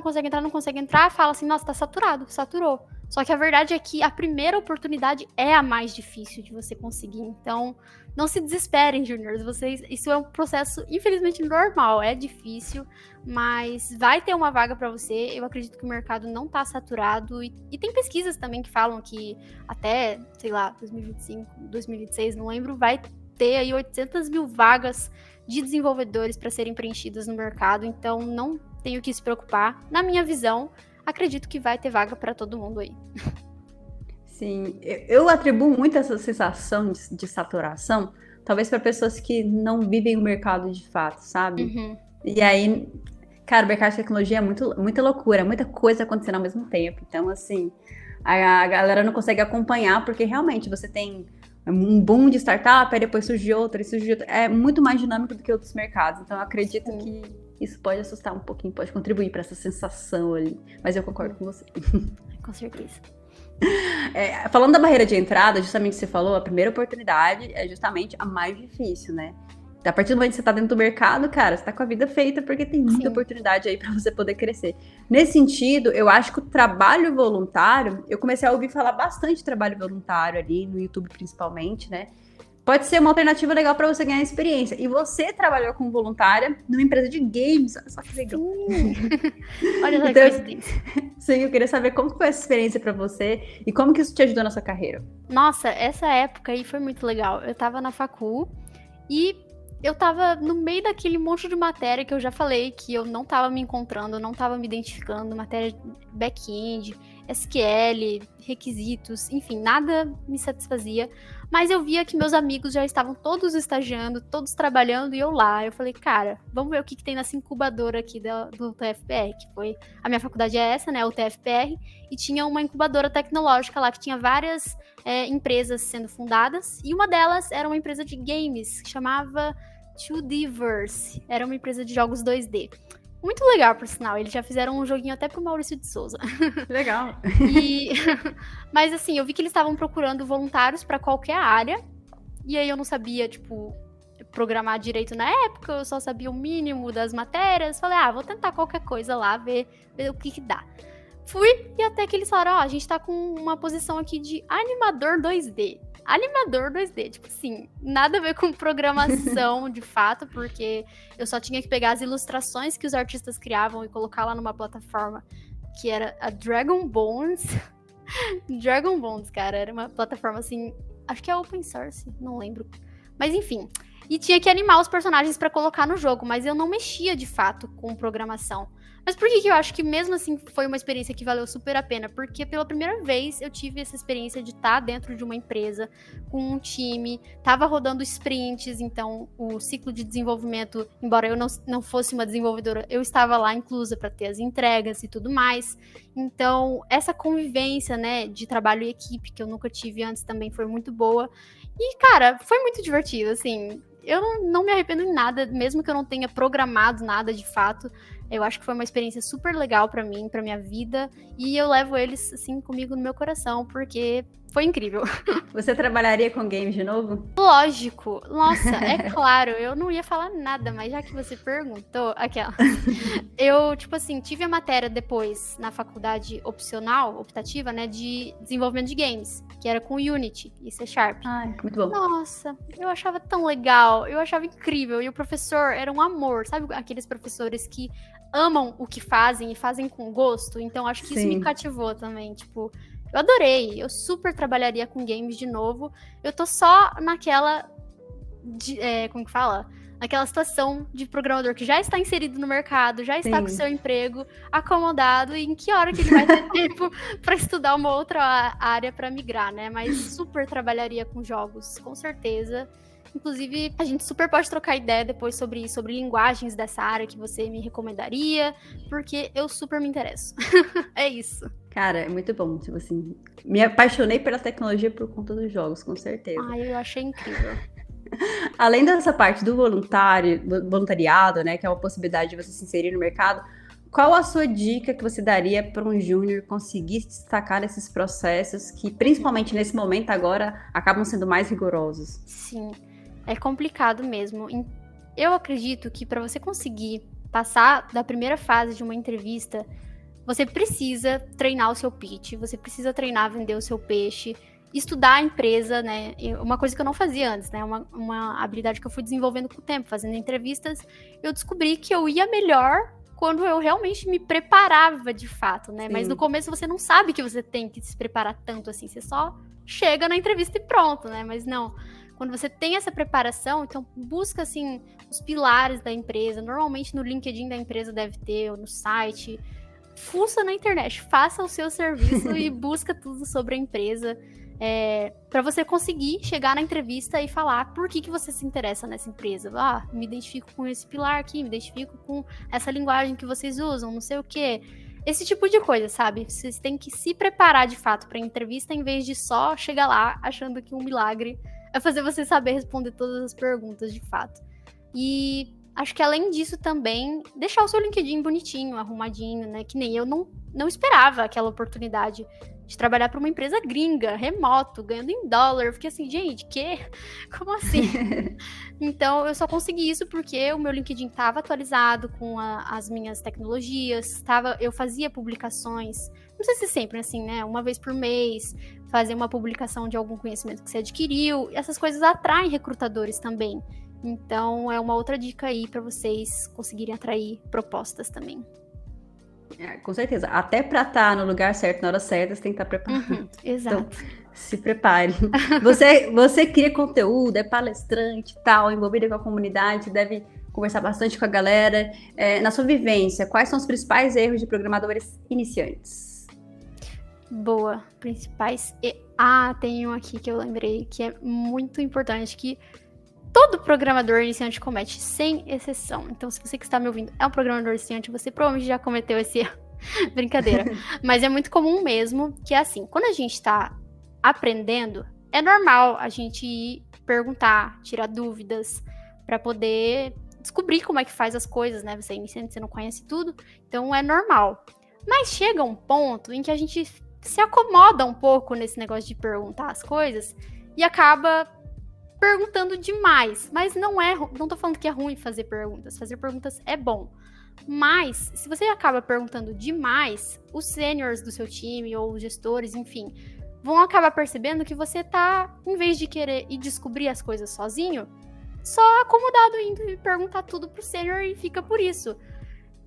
fala assim, nossa, tá saturado, saturou. Só que a verdade é que a primeira oportunidade é a mais difícil de você conseguir. Então, não se desesperem, júniors. Isso é um processo, infelizmente, normal. É difícil, mas vai ter uma vaga para você. Eu acredito que o mercado não tá saturado. E tem pesquisas também que falam que até, sei lá, 2025, 2026, não lembro, vai ter aí 800 mil vagas de desenvolvedores para serem preenchidas no mercado. Então, não tenho que se preocupar. Na minha visão, acredito que vai ter vaga para todo mundo aí. Sim, eu atribuo muito essa sensação de saturação, talvez para pessoas que não vivem o mercado de fato, sabe? E aí, cara, o mercado de tecnologia é muita loucura, muita coisa acontecendo ao mesmo tempo. Então, assim, a galera não consegue acompanhar, porque realmente você tem um boom de startup, aí depois surge outra, É muito mais dinâmico do que outros mercados. Então, eu acredito que isso pode assustar um pouquinho, pode contribuir para essa sensação ali. Mas eu concordo com você. Com certeza. Falando da barreira de entrada, justamente você falou, a primeira oportunidade é justamente a mais difícil, né? A partir do momento que você tá dentro do mercado, cara, você tá com a vida feita porque tem muita oportunidade aí para você poder crescer. Nesse sentido, eu acho que o trabalho voluntário, eu comecei a ouvir falar bastante de trabalho voluntário ali, no YouTube principalmente, né? Pode ser uma alternativa legal para você ganhar experiência. E você trabalhou como voluntária numa empresa de games, olha só que legal. Olha só que coincidência. Sim, eu queria saber como foi essa experiência para você e como que isso te ajudou na sua carreira. Nossa, essa época aí foi muito legal. Eu tava na facul e eu tava no meio daquele monte de matéria que eu já falei que eu não tava me encontrando, eu não tava me identificando, matéria back-end, SQL, requisitos, enfim, nada me satisfazia. Mas eu via que meus amigos já estavam todos estagiando, todos trabalhando e eu lá. Eu falei, cara, vamos ver o que tem nessa incubadora aqui do TFPR, que foi... A minha faculdade é essa, né, o TFPR, e tinha uma incubadora tecnológica lá que tinha várias empresas sendo fundadas, e uma delas era uma empresa de games, que chamava 2Dverse, era uma empresa de jogos 2D. Muito legal, por sinal. Eles já fizeram um joguinho até pro Maurício de Souza. Legal. Mas assim, eu vi que eles estavam procurando voluntários para qualquer área. E aí eu não sabia, tipo, programar direito na época. Eu só sabia o mínimo das matérias. Falei, vou tentar qualquer coisa lá, ver o que dá. Fui e até que eles falaram, a gente tá com uma posição aqui de animador 2D. Animador 2D, tipo assim, nada a ver com programação de fato, porque eu só tinha que pegar as ilustrações que os artistas criavam e colocar lá numa plataforma que era a Dragon Bones. Dragon Bones, cara, era uma plataforma assim, acho que é open source, não lembro. Mas enfim, e tinha que animar os personagens pra colocar no jogo, mas eu não mexia de fato com programação. Mas por que eu acho que mesmo assim foi uma experiência que valeu super a pena? Porque pela primeira vez eu tive essa experiência de estar dentro de uma empresa, com um time, tava rodando sprints, então o ciclo de desenvolvimento, embora eu não fosse uma desenvolvedora, eu estava lá inclusa para ter as entregas e tudo mais. Então essa convivência, né, de trabalho em equipe, que eu nunca tive antes, também foi muito boa. E, cara, foi muito divertido, assim. Eu não me arrependo em nada, mesmo que eu não tenha programado nada de fato. Eu acho que foi uma experiência super legal pra mim, pra minha vida. E eu levo eles, assim, comigo no meu coração, porque foi incrível. Você trabalharia com games de novo? Lógico. Nossa, é claro. Eu não ia falar nada, mas já que você perguntou, aquela. Eu, tipo assim, tive a matéria depois na faculdade optativa, né, de desenvolvimento de games, que era com Unity e C#. Ai, muito bom. Nossa, eu achava tão legal, eu achava incrível. E o professor era um amor, sabe aqueles professores que amam o que fazem e fazem com gosto? Então acho que isso me cativou também, tipo, Eu adorei, eu super trabalharia com games de novo. Eu tô só naquela, como que fala? Naquela situação de programador que já está inserido no mercado, já está com Sim. seu emprego acomodado, e em que hora que ele vai ter tempo para estudar uma outra área para migrar, né? Mas super trabalharia com jogos, com certeza. Inclusive, a gente super pode trocar ideia depois sobre linguagens dessa área que você me recomendaria, porque eu super me interesso. É isso. Cara, é muito bom. Tipo assim, me apaixonei pela tecnologia por conta dos jogos, com certeza. Ai, eu achei incrível. Além dessa parte do voluntariado, né, que é uma possibilidade de você se inserir no mercado, qual a sua dica que você daria para um júnior conseguir se destacar nesses processos que, principalmente nesse momento agora, acabam sendo mais rigorosos? Sim, é complicado mesmo. Eu acredito que para você conseguir passar da primeira fase de uma entrevista, você precisa treinar o seu pitch, você precisa treinar a vender o seu peixe, estudar a empresa, né? Uma coisa que eu não fazia antes, né? Uma habilidade que eu fui desenvolvendo com o tempo, fazendo entrevistas, eu descobri que eu ia melhor quando eu realmente me preparava de fato, né? Sim. Mas no começo você não sabe que você tem que se preparar tanto assim, você só chega na entrevista e pronto, né? Mas não. Quando você tem essa preparação, então busca, assim, os pilares da empresa. Normalmente no LinkedIn da empresa deve ter, ou no site. Fuça na internet, faça o seu serviço e busca tudo sobre a empresa. Para você conseguir chegar na entrevista e falar por que você se interessa nessa empresa. Ah, me identifico com esse pilar aqui, me identifico com essa linguagem que vocês usam, não sei o quê. Esse tipo de coisa, sabe? Vocês têm que se preparar de fato para a entrevista, em vez de só chegar lá achando que um milagre é fazer você saber responder todas as perguntas de fato. E acho que além disso também, deixar o seu LinkedIn bonitinho, arrumadinho, né? Que nem eu não esperava aquela oportunidade de trabalhar para uma empresa gringa, remoto, ganhando em dólar. Eu fiquei assim, gente, como assim? Então, eu só consegui isso porque o meu LinkedIn estava atualizado com as minhas tecnologias, eu fazia publicações, não sei se sempre assim, né? Uma vez por mês, fazer uma publicação de algum conhecimento que você adquiriu. Essas coisas atraem recrutadores também. Então, é uma outra dica aí para vocês conseguirem atrair propostas também. Com certeza. Até para estar no lugar certo, na hora certa, você tem que estar preparado. Exato. Então, se prepare. Você cria conteúdo, é palestrante e tal, envolvida com a comunidade, deve conversar bastante com a galera. Na sua vivência, quais são os principais erros de programadores iniciantes? Boa. Principais... tem um aqui que eu lembrei, que é muito importante, que todo programador iniciante comete, sem exceção. Então, se você que está me ouvindo é um programador iniciante, você provavelmente já cometeu esse erro. Brincadeira. Mas é muito comum mesmo, que é assim, quando a gente está aprendendo, é normal a gente ir perguntar, tirar dúvidas, para poder descobrir como é que faz as coisas, né? Você é iniciante, você não conhece tudo, então é normal. Mas chega um ponto em que a gente se acomoda um pouco nesse negócio de perguntar as coisas e acaba perguntando demais, mas não tô falando que é ruim fazer perguntas é bom, mas se você acaba perguntando demais, os seniors do seu time ou os gestores, enfim, vão acabar percebendo que você tá, em vez de querer ir descobrir as coisas sozinho, só acomodado indo e perguntar tudo pro senior e fica por isso.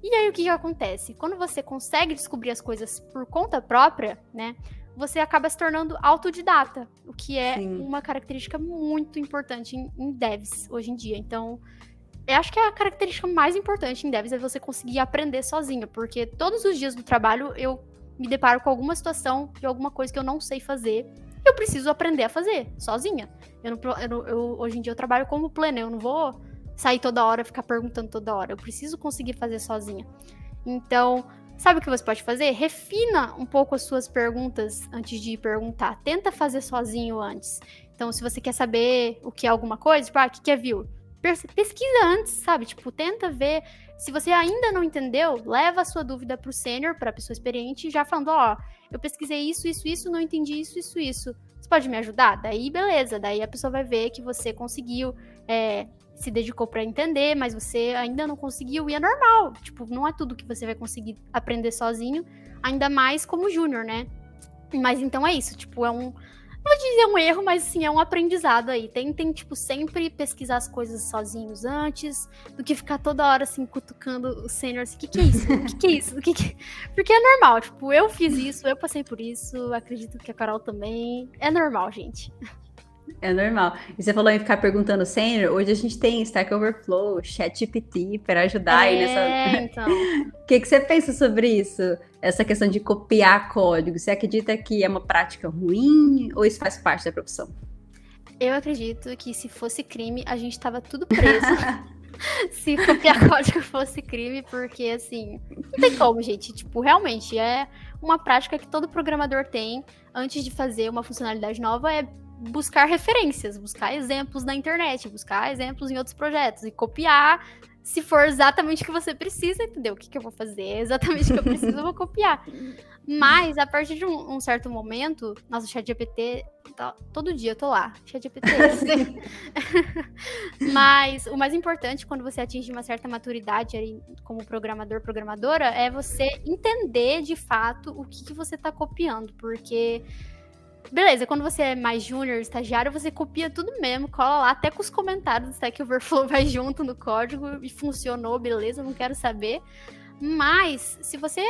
E aí o que acontece? Quando você consegue descobrir as coisas por conta própria, né, você acaba se tornando autodidata, o que é uma característica muito importante em devs hoje em dia. Então, eu acho que a característica mais importante em devs é você conseguir aprender sozinho, porque todos os dias do trabalho eu me deparo com alguma situação de alguma coisa que eu não sei fazer e eu preciso aprender a fazer sozinha. Hoje em dia eu trabalho como planner, eu não vou sair toda hora, ficar perguntando toda hora, eu preciso conseguir fazer sozinha. Então, sabe o que você pode fazer? Refina um pouco as suas perguntas antes de perguntar. Tenta fazer sozinho antes. Então, se você quer saber o que é alguma coisa, tipo, o que é view? Pesquisa antes, sabe? Tipo, tenta ver. Se você ainda não entendeu, leva a sua dúvida pro sênior, pra pessoa experiente, já falando, eu pesquisei isso, não entendi isso. Você pode me ajudar? Daí, beleza. Daí a pessoa vai ver que você conseguiu, se dedicou para entender, mas você ainda não conseguiu, e é normal, tipo, não é tudo que você vai conseguir aprender sozinho, ainda mais como júnior, né? Mas então é isso, tipo, vou dizer um erro, mas assim, é um aprendizado aí. Tentem, tipo, sempre pesquisar as coisas sozinhos antes, do que ficar toda hora, assim, cutucando o sênior, assim, o que é isso? O que é isso? Porque é normal, tipo, eu fiz isso, eu passei por isso, acredito que a Carol também. É normal, gente. É normal. E você falou em ficar perguntando sênior, hoje a gente tem Stack Overflow, ChatGPT para ajudar aí nessa. Então. O que você pensa sobre isso? Essa questão de copiar código, você acredita que é uma prática ruim ou isso faz parte da profissão? Eu acredito que se fosse crime, a gente tava tudo preso. Se copiar código fosse crime, porque assim, não tem como, gente. Tipo, realmente é uma prática que todo programador tem antes de fazer uma funcionalidade nova, é buscar referências, buscar exemplos na internet, buscar exemplos em outros projetos e copiar se for exatamente o que você precisa, entendeu? O que eu vou fazer? É exatamente o que eu preciso, eu vou copiar. Mas, a partir de um certo momento, nossa, o ChatGPT, todo dia eu tô lá, ChatGPT. Mas o mais importante, quando você atinge uma certa maturidade aí, como programador, programadora, é você entender, de fato, o que você tá copiando, porque... Beleza, quando você é mais júnior, estagiário, você copia tudo mesmo, cola lá, até com os comentários do Stack Overflow vai junto no código e funcionou, beleza, não quero saber. Mas, se você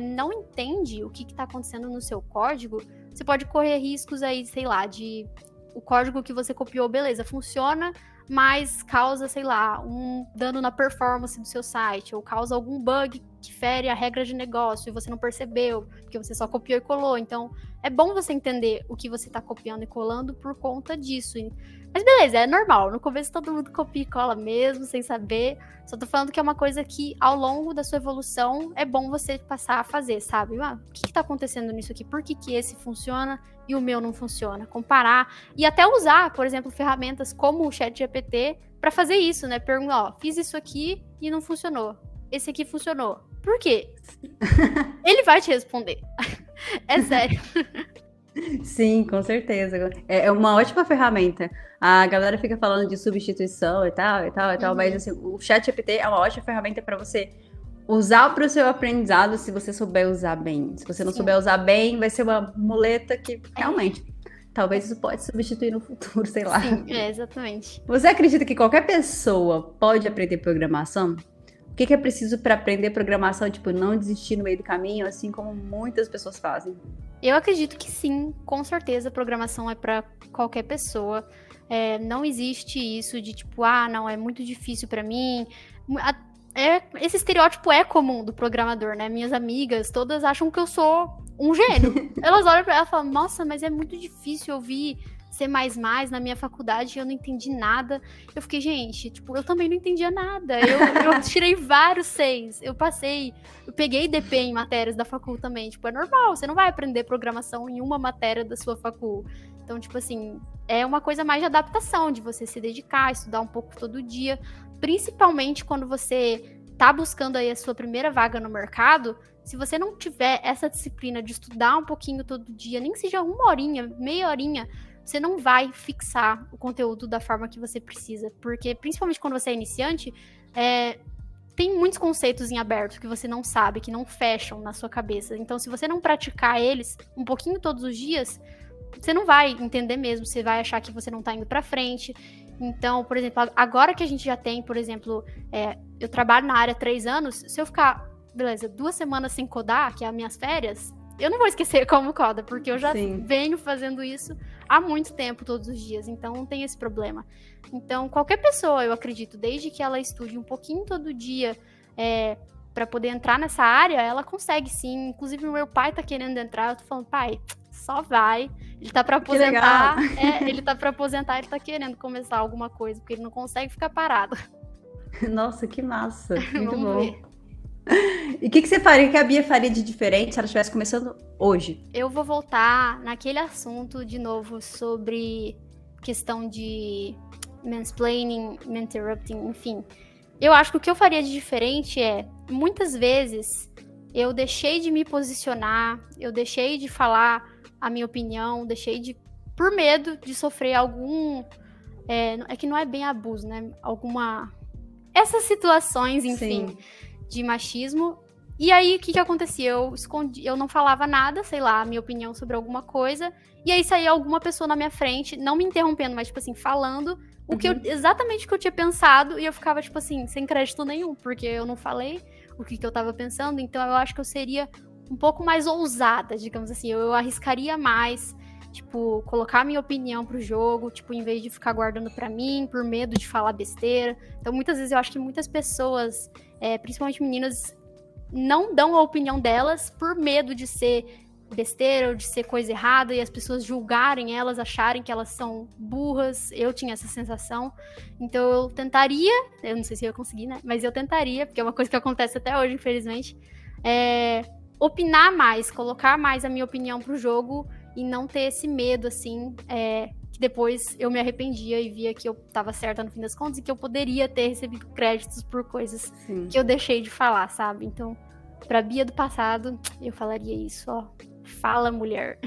não entende o que está acontecendo no seu código, você pode correr riscos aí, sei lá, de o código que você copiou, beleza, funciona, mas causa, sei lá, um dano na performance do seu site, ou causa algum bug que fere a regra de negócio e você não percebeu, porque você só copiou e colou. Então, é bom você entender o que você está copiando e colando por conta disso. Mas beleza, é normal. No começo todo mundo copia e cola mesmo, sem saber. Só tô falando que é uma coisa que, ao longo da sua evolução, é bom você passar a fazer, sabe? O que tá acontecendo nisso aqui? Por que esse funciona e o meu não funciona? Comparar. E até usar, por exemplo, ferramentas como o ChatGPT para fazer isso, né? Perguntar, ó, fiz isso aqui e não funcionou. Esse aqui funcionou. Por quê? Ele vai te responder. É sério. Sim, com certeza. É uma ótima ferramenta. A galera fica falando de substituição e tal, mas assim, o ChatGPT é uma ótima ferramenta para você usar para o seu aprendizado se você souber usar bem. Se você não souber usar bem, vai ser uma muleta que realmente talvez isso pode substituir no futuro, sei lá. Sim, exatamente. Você acredita que qualquer pessoa pode aprender programação? O que é preciso para aprender programação, tipo, não desistir no meio do caminho, assim como muitas pessoas fazem? Eu acredito que sim, com certeza, programação é para qualquer pessoa. Não existe isso de tipo, não, é muito difícil para mim. Esse estereótipo é comum do programador, né? Minhas amigas todas acham que eu sou um gênio. Elas olham pra ela e falam, nossa, mas é muito difícil ouvir C++ na minha faculdade, eu não entendi nada. Eu fiquei, gente, tipo, eu também não entendia nada. Eu tirei vários 6, eu peguei DP em matérias da facul também. Tipo, é normal, você não vai aprender programação em uma matéria da sua facul. Então, tipo assim, é uma coisa mais de adaptação, de você se dedicar, estudar um pouco todo dia. Principalmente quando você tá buscando aí a sua primeira vaga no mercado, se você não tiver essa disciplina de estudar um pouquinho todo dia, nem que seja uma horinha, meia horinha, você não vai fixar o conteúdo da forma que você precisa. Porque, principalmente quando você é iniciante, tem muitos conceitos em aberto que você não sabe, que não fecham na sua cabeça. Então, se você não praticar eles um pouquinho todos os dias, você não vai entender mesmo, você vai achar que você não tá indo pra frente. Então, por exemplo, agora que a gente já tem, por exemplo, eu trabalho na área há 3 anos, se eu ficar, beleza, 2 semanas sem codar, que é as minhas férias, eu não vou esquecer como coda, porque eu já venho fazendo isso há muito tempo, todos os dias, então não tem esse problema. Então, qualquer pessoa, eu acredito, desde que ela estude um pouquinho todo dia para poder entrar nessa área, ela consegue sim. Inclusive, o meu pai tá querendo entrar, eu tô falando, pai, só vai. Ele tá pra aposentar, ele tá pra aposentar, ele tá querendo começar alguma coisa, porque ele não consegue ficar parado. Nossa, que massa, muito Vamos bom. ver. E o que você faria, que a Bia faria de diferente se ela estivesse começando hoje? Eu vou voltar naquele assunto de novo sobre questão de mansplaining, interrupting, enfim. Eu acho que o que eu faria de diferente muitas vezes, eu deixei de me posicionar, eu deixei de falar a minha opinião, por medo de sofrer algum... que não é bem abuso, né? Essas situações, enfim, de machismo, E aí, o que acontecia? Eu não falava nada, sei lá, a minha opinião sobre alguma coisa, e aí saía alguma pessoa na minha frente, não me interrompendo, mas, tipo assim, falando exatamente o que eu tinha pensado, e eu ficava, tipo assim, sem crédito nenhum, porque eu não falei o que eu tava pensando, então eu acho que eu seria um pouco mais ousada, digamos assim, eu arriscaria mais, tipo, colocar a minha opinião pro jogo, tipo, em vez de ficar guardando pra mim, por medo de falar besteira. Então, muitas vezes eu acho que muitas pessoas, principalmente meninas, não dão a opinião delas por medo de ser besteira ou de ser coisa errada e as pessoas julgarem elas, acharem que elas são burras. Eu tinha essa sensação. Então eu tentaria, eu não sei se eu ia conseguir, né? Mas eu tentaria, porque é uma coisa que acontece até hoje, infelizmente, opinar mais, colocar mais a minha opinião pro jogo e não ter esse medo, assim, que depois eu me arrependia e via que eu tava certa no fim das contas e que eu poderia ter recebido créditos por coisas que eu deixei de falar, sabe? Então, pra Bia do passado, eu falaria isso, ó. Fala, mulher.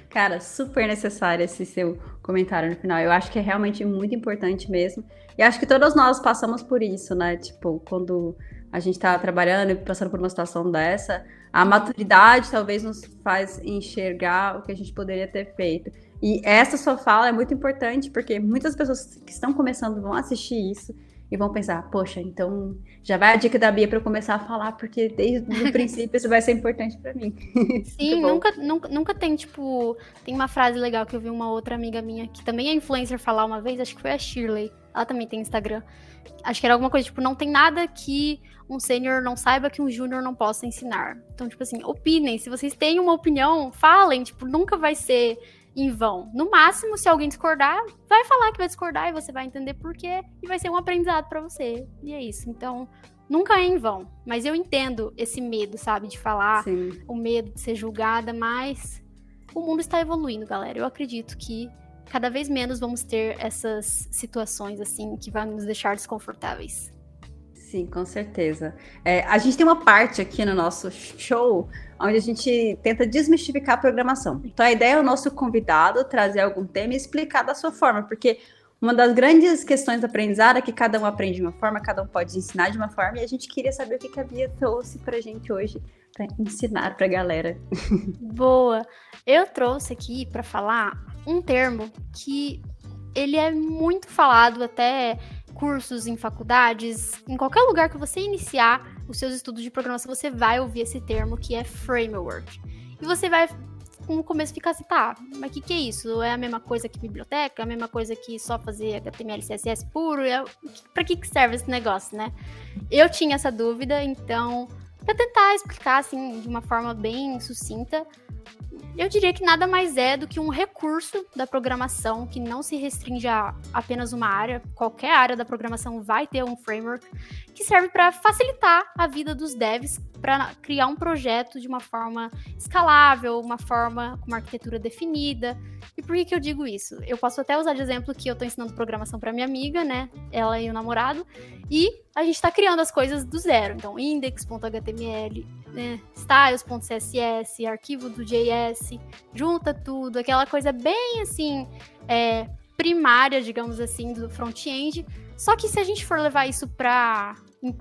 Cara, super necessário esse seu comentário no final. Eu acho que é realmente muito importante mesmo. E acho que todas nós passamos por isso, né? Tipo, quando a gente tá trabalhando e passando por uma situação dessa, a maturidade talvez nos faz enxergar o que a gente poderia ter feito. E essa sua fala é muito importante, porque muitas pessoas que estão começando vão assistir isso e vão pensar, poxa, então já vai a dica da Bia para eu começar a falar, porque desde o princípio isso vai ser importante para mim. Sim, nunca tem, tipo, tem uma frase legal que eu vi uma outra amiga minha, que também é influencer, falar uma vez, acho que foi a Shirley, ela também tem Instagram, acho que era alguma coisa, tipo, não tem nada que um sênior não saiba que um júnior não possa ensinar. Então, tipo assim, opinem, se vocês têm uma opinião, falem, tipo, nunca vai ser em vão. No máximo, se alguém discordar, vai falar que vai discordar e você vai entender por quê e vai ser um aprendizado pra você. E é isso. Então, nunca é em vão. Mas eu entendo esse medo, sabe, de falar, Sim. o medo de ser julgada, mas o mundo está evoluindo, galera. Eu acredito que cada vez menos vamos ter essas situações, assim, que vão nos deixar desconfortáveis. Sim, com certeza. A gente tem uma parte aqui no nosso show onde a gente tenta desmistificar a programação. Então, a ideia é o nosso convidado trazer algum tema e explicar da sua forma, porque uma das grandes questões da aprendizado é que cada um aprende de uma forma, cada um pode ensinar de uma forma, e a gente queria saber o que a Bia trouxe pra gente hoje, para ensinar pra galera. Boa! Eu trouxe aqui para falar um termo que ele é muito falado até cursos em faculdades, em qualquer lugar que você iniciar os seus estudos de programação, você vai ouvir esse termo que é framework. E você vai no começo ficar assim, tá, mas o que é isso? É a mesma coisa que biblioteca? É a mesma coisa que só fazer HTML, CSS puro? Pra que serve esse negócio, né? Eu tinha essa dúvida, então, pra tentar explicar, assim, de uma forma bem sucinta, eu diria que nada mais é do que um recurso da programação que não se restringe a apenas uma área. Qualquer área da programação vai ter um framework que serve para facilitar a vida dos devs, para criar um projeto de uma forma escalável, uma forma com uma arquitetura definida. E por que eu digo isso? Eu posso até usar de exemplo que eu estou ensinando programação para minha amiga, né? Ela e o namorado, e a gente está criando as coisas do zero. Então, index.html, né, styles.css, arquivo do JS, junta tudo, aquela coisa bem assim, primária, digamos assim, do front-end. Só que se a gente for levar isso para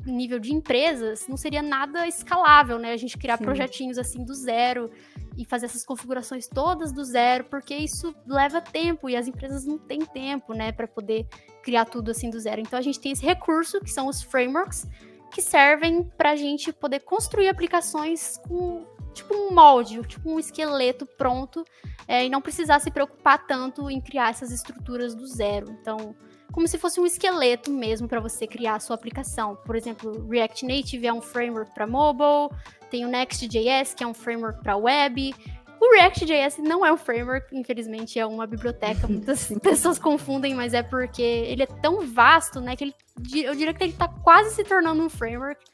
nível de empresas, não seria nada escalável, né? A gente criar projetinhos assim do zero e fazer essas configurações todas do zero, porque isso leva tempo e as empresas não têm tempo, né, para poder criar tudo assim do zero. Então a gente tem esse recurso, que são os frameworks, que servem para a gente poder construir aplicações com tipo um molde, tipo um esqueleto pronto, e não precisar se preocupar tanto em criar essas estruturas do zero. Então, como se fosse um esqueleto mesmo para você criar a sua aplicação. Por exemplo, React Native é um framework para mobile, tem o Next.js, que é um framework para web. O React.js não é um framework, infelizmente é uma biblioteca, muitas pessoas confundem, mas é porque ele é tão vasto, né, que eu diria que ele está quase se tornando um framework,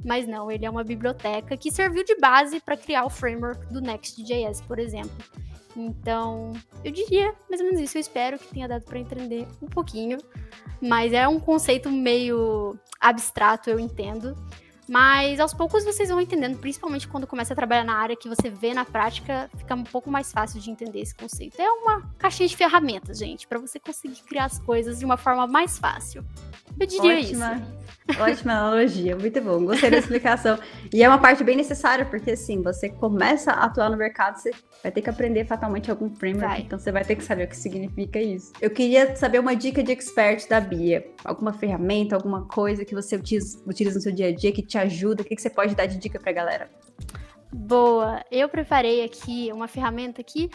mas não, ele é uma biblioteca que serviu de base para criar o framework do Next.js, por exemplo. Então, eu diria mais ou menos isso. Eu espero que tenha dado para entender um pouquinho, mas é um conceito meio abstrato, eu entendo. Mas aos poucos vocês vão entendendo, principalmente quando começa a trabalhar na área que você vê na prática, fica um pouco mais fácil de entender esse conceito. É uma caixinha de ferramentas, gente, para você conseguir criar as coisas de uma forma mais fácil. Eu diria isso. Ótima analogia, muito bom, gostei da explicação. E é uma parte bem necessária, porque assim, você começa a atuar no mercado, você vai ter que aprender fatalmente algum framework, então você vai ter que saber o que significa isso. Eu queria saber uma dica de expert da Bia, alguma ferramenta, alguma coisa que você utiliza no seu dia a dia, que te ajuda, o que você pode dar de dica pra galera? Boa, eu preparei aqui uma ferramenta que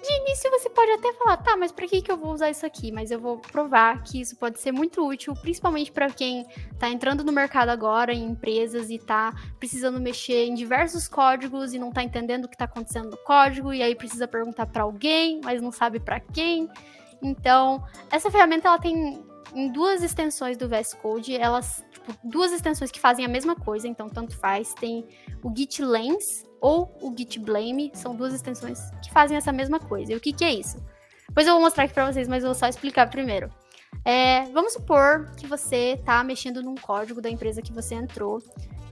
de início você pode até falar, tá, mas pra que eu vou usar isso aqui? Mas eu vou provar que isso pode ser muito útil, principalmente para quem tá entrando no mercado agora, em empresas, e tá precisando mexer em diversos códigos e não tá entendendo o que tá acontecendo no código, e aí precisa perguntar para alguém, mas não sabe para quem. Então, essa ferramenta, ela tem em duas extensões do VS Code, elas, tipo, duas extensões que fazem a mesma coisa, então tanto faz. Tem o Git Lens ou o Git Blame, são duas extensões que fazem essa mesma coisa. E o que é isso? Depois eu vou mostrar aqui pra vocês, mas eu vou só explicar primeiro. Vamos supor que você tá mexendo num código da empresa que você entrou,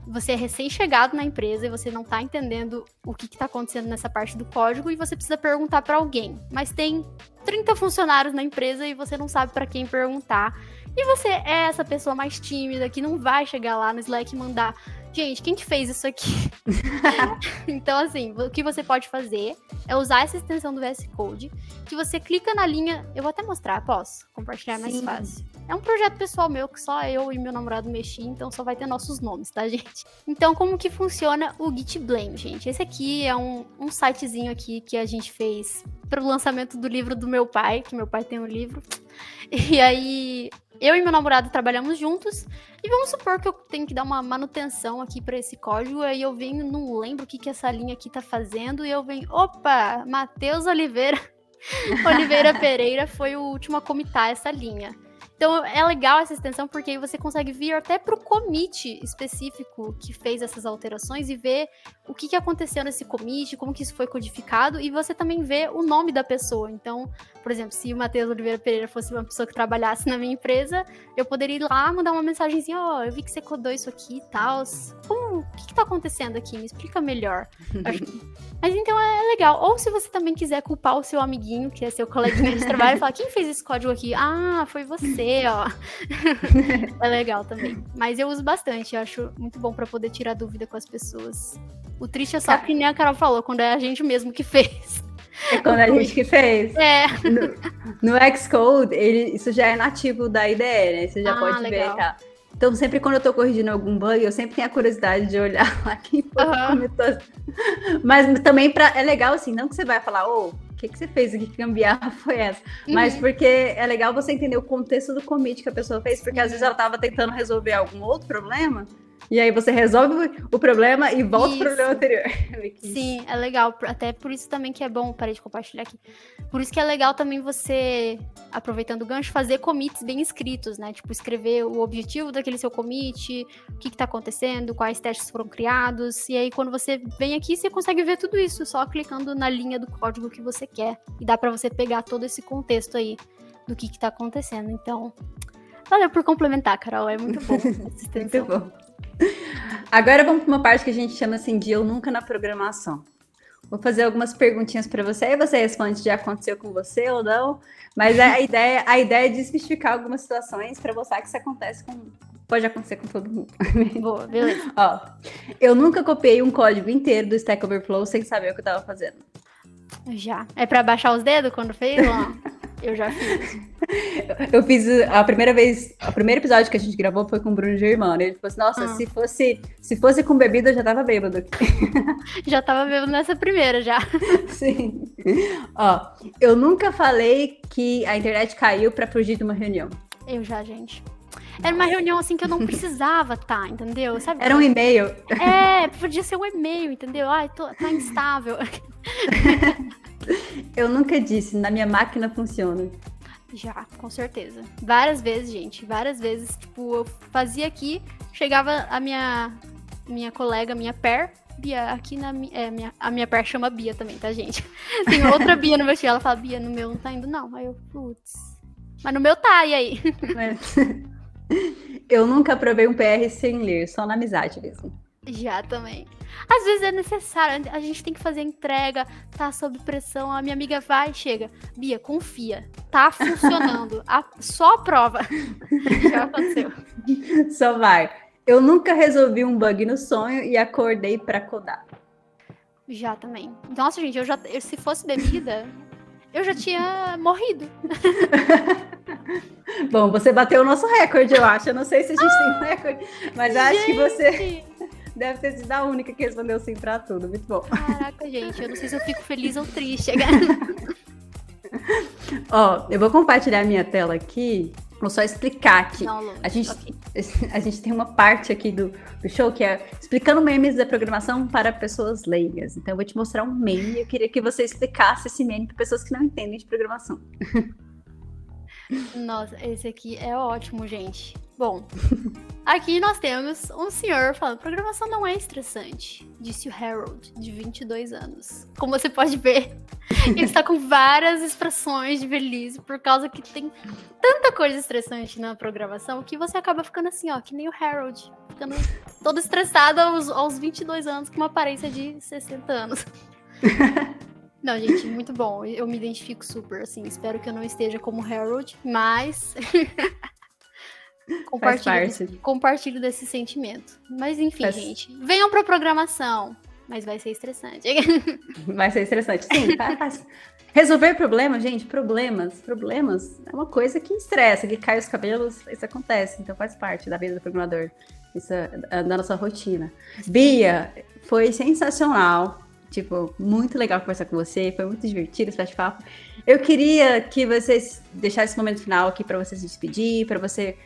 você é recém-chegado na empresa e você não tá entendendo o que tá acontecendo nessa parte do código e você precisa perguntar para alguém, mas tem 30 funcionários na empresa e você não sabe para quem perguntar. E você é essa pessoa mais tímida que não vai chegar lá no Slack e mandar: gente, quem que fez isso aqui? Então, assim, o que você pode fazer é usar essa extensão do VS Code, que você clica na linha... Eu vou até mostrar, posso? Compartilhar mais fácil. É um projeto pessoal meu, que só eu e meu namorado mexi, então só vai ter nossos nomes, tá, gente? Então, como que funciona o Git Blame, gente? Esse aqui é um sitezinho aqui que a gente fez para o lançamento do livro do meu pai, que meu pai tem um livro. E aí... eu e meu namorado trabalhamos juntos e vamos supor que eu tenho que dar uma manutenção aqui para esse código, aí eu venho, não lembro o que essa linha aqui tá fazendo, e eu venho, opa, Matheus Oliveira Pereira foi o último a commitar essa linha. Então é legal essa extensão porque aí você consegue vir até pro commit específico que fez essas alterações e ver o que aconteceu nesse commit, como que isso foi codificado, e você também vê o nome da pessoa. Então, por exemplo, se o Matheus Oliveira Pereira fosse uma pessoa que trabalhasse na minha empresa, eu poderia ir lá mandar uma mensagenzinha: ó, eu vi que você codou isso aqui e tal. O que tá acontecendo aqui? Me explica melhor. Mas então é legal. Ou se você também quiser culpar o seu amiguinho, que é seu coleguinha de trabalho, e falar: quem fez esse código aqui? Ah, foi você, ó. É legal também. Mas eu uso bastante, eu acho muito bom pra poder tirar dúvida com as pessoas. O triste é só que nem a Carol falou, quando é a gente mesmo que fez. É quando a gente que fez. É. No Xcode, isso já é nativo da IDE, né? Você já pode legal. ver, tá? Então, sempre quando eu tô corrigindo algum bug, eu sempre tenho a curiosidade de olhar lá quem foi que comentou. Mas também é legal, assim, não que você vai falar, o que você fez aqui, que gambiarra foi essa? Mas porque é legal você entender o contexto do commit que a pessoa fez, porque às vezes ela tava tentando resolver algum outro problema, e aí você resolve o problema e volta pro problema anterior. Sim, é legal. Até por isso também que é bom, parei de compartilhar aqui. Por isso que é legal também você, aproveitando o gancho, fazer commits bem escritos, né? Tipo, escrever o objetivo daquele seu commit, o que tá acontecendo, quais testes foram criados. E aí, quando você vem aqui, você consegue ver tudo isso, só clicando na linha do código que você quer. E dá pra você pegar todo esse contexto aí do que tá acontecendo. Então, valeu por complementar, Carol. É muito bom essa extensão. Muito bom. Agora vamos para uma parte que a gente chama assim de eu nunca na programação. Vou fazer algumas perguntinhas para você, e você responde se já aconteceu com você ou não, mas a ideia é desmistificar algumas situações para mostrar que isso pode acontecer com todo mundo. Boa, beleza. Ó, eu nunca copiei um código inteiro do Stack Overflow sem saber o que eu estava fazendo. Já. É para baixar os dedos quando fez? Eu já fiz. Eu fiz a primeira vez, o primeiro episódio que a gente gravou foi com o Bruno Germano. Ele falou assim: nossa, se fosse com bebida, eu já tava bêbado aqui. Já tava bêbado nessa primeira, já. Sim. Ó, eu nunca falei que a internet caiu pra fugir de uma reunião. Eu já, gente. Era uma reunião assim que eu não precisava estar, entendeu? Sabe? Era um e-mail. Podia ser um e-mail, entendeu? Ai, tá instável. Eu nunca disse, na minha máquina funciona. Já, com certeza. Várias vezes, gente. Várias vezes, tipo, eu fazia aqui, chegava a minha colega, minha pair, Bia, aqui a minha pair chama Bia também, tá, gente? Tem outra Bia no meu time, ela fala: Bia, no meu não tá indo, não. Aí eu, putz. Mas no meu tá, e aí? Eu nunca provei um PR sem ler, só na amizade mesmo. Já também. Às vezes é necessário, a gente tem que fazer a entrega, tá sob pressão, a minha amiga vai e chega. Bia, confia, tá funcionando, só a prova. Já aconteceu. Só vai. Eu nunca resolvi um bug no sonho e acordei pra codar. Já também. Nossa, gente, se fosse bebida, eu já tinha morrido. Bom, você bateu o nosso recorde, eu acho. Eu não sei se a gente tem um recorde, mas acho que você deve ter sido a única que respondeu sim pra tudo. Muito bom. Caraca, gente, eu não sei se eu fico feliz ou triste. Ó, eu vou compartilhar a minha tela aqui. Vou só explicar aqui. Não, a gente tem uma parte aqui do show que é explicando memes da programação para pessoas leigas. Então eu vou te mostrar um meme e eu queria que você explicasse esse meme para pessoas que não entendem de programação. Nossa, esse aqui é ótimo, gente. Bom, aqui nós temos um senhor falando: programação não é estressante, disse o Harold, de 22 anos. Como você pode ver, ele está com várias expressões de velhice, por causa que tem tanta coisa estressante na programação que você acaba ficando assim, ó, que nem o Harold, ficando todo estressado aos 22 anos, com uma aparência de 60 anos. Não, gente, muito bom. Eu me identifico super, assim. Espero que eu não esteja como Harold, mas compartilho desse sentimento. Mas enfim, gente, venham pra programação, mas vai ser estressante. Vai ser estressante, sim. Resolver problemas, gente, problemas é uma coisa que estressa, que cai os cabelos, isso acontece, então faz parte da vida do programador, isso é da nossa rotina. Bia, foi sensacional. Tipo, muito legal conversar com você, foi muito divertido esse bate-papo. Eu queria que vocês deixassem esse momento final aqui para você se despedir, para você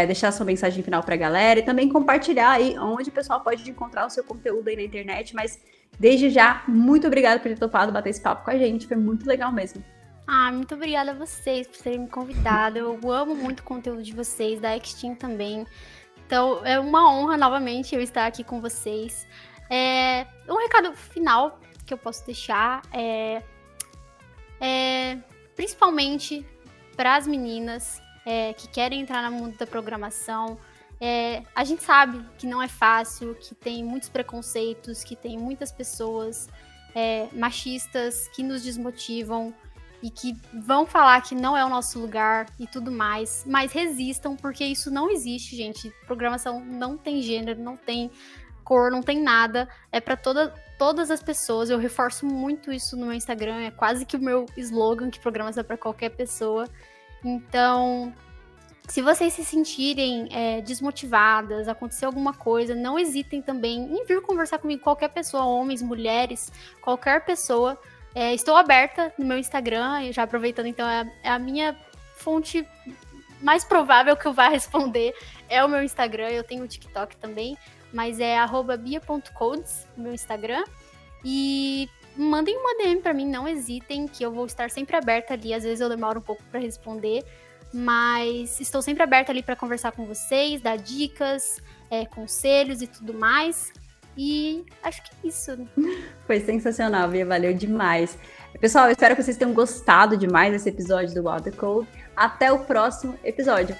deixar sua mensagem final para a galera e também compartilhar aí onde o pessoal pode encontrar o seu conteúdo aí na internet. Mas desde já, muito obrigada por ter topado bater esse papo com a gente, foi muito legal mesmo. Muito obrigada a vocês por terem me convidado. Eu amo muito o conteúdo de vocês, da Extin também. Então, é uma honra novamente eu estar aqui com vocês. Um recado final que eu posso deixar principalmente para as meninas que querem entrar no mundo da programação. A gente sabe que não é fácil, que tem muitos preconceitos, que tem muitas pessoas machistas que nos desmotivam e que vão falar que não é o nosso lugar e tudo mais, mas resistam, porque isso não existe, gente. Programação não tem gênero, não tem cor, não tem nada, é para todas as pessoas. Eu reforço muito isso no meu Instagram, é quase que o meu slogan, que programação é para qualquer pessoa. Então, se vocês se sentirem desmotivadas, acontecer alguma coisa, não hesitem também em vir conversar comigo, qualquer pessoa, homens, mulheres, qualquer pessoa. Estou aberta no meu Instagram, e já aproveitando, então, é a minha fonte mais provável que eu vá responder, é o meu Instagram. Eu tenho o TikTok também, mas é @bia.codes, no meu Instagram. E mandem uma DM pra mim, não hesitem, que eu vou estar sempre aberta ali. Às vezes eu demoro um pouco pra responder, mas estou sempre aberta ali pra conversar com vocês, dar dicas, conselhos e tudo mais. E acho que é isso. Foi sensacional, Bia, valeu demais. Pessoal, eu espero que vocês tenham gostado demais desse episódio do Wild the Code. Até o próximo episódio.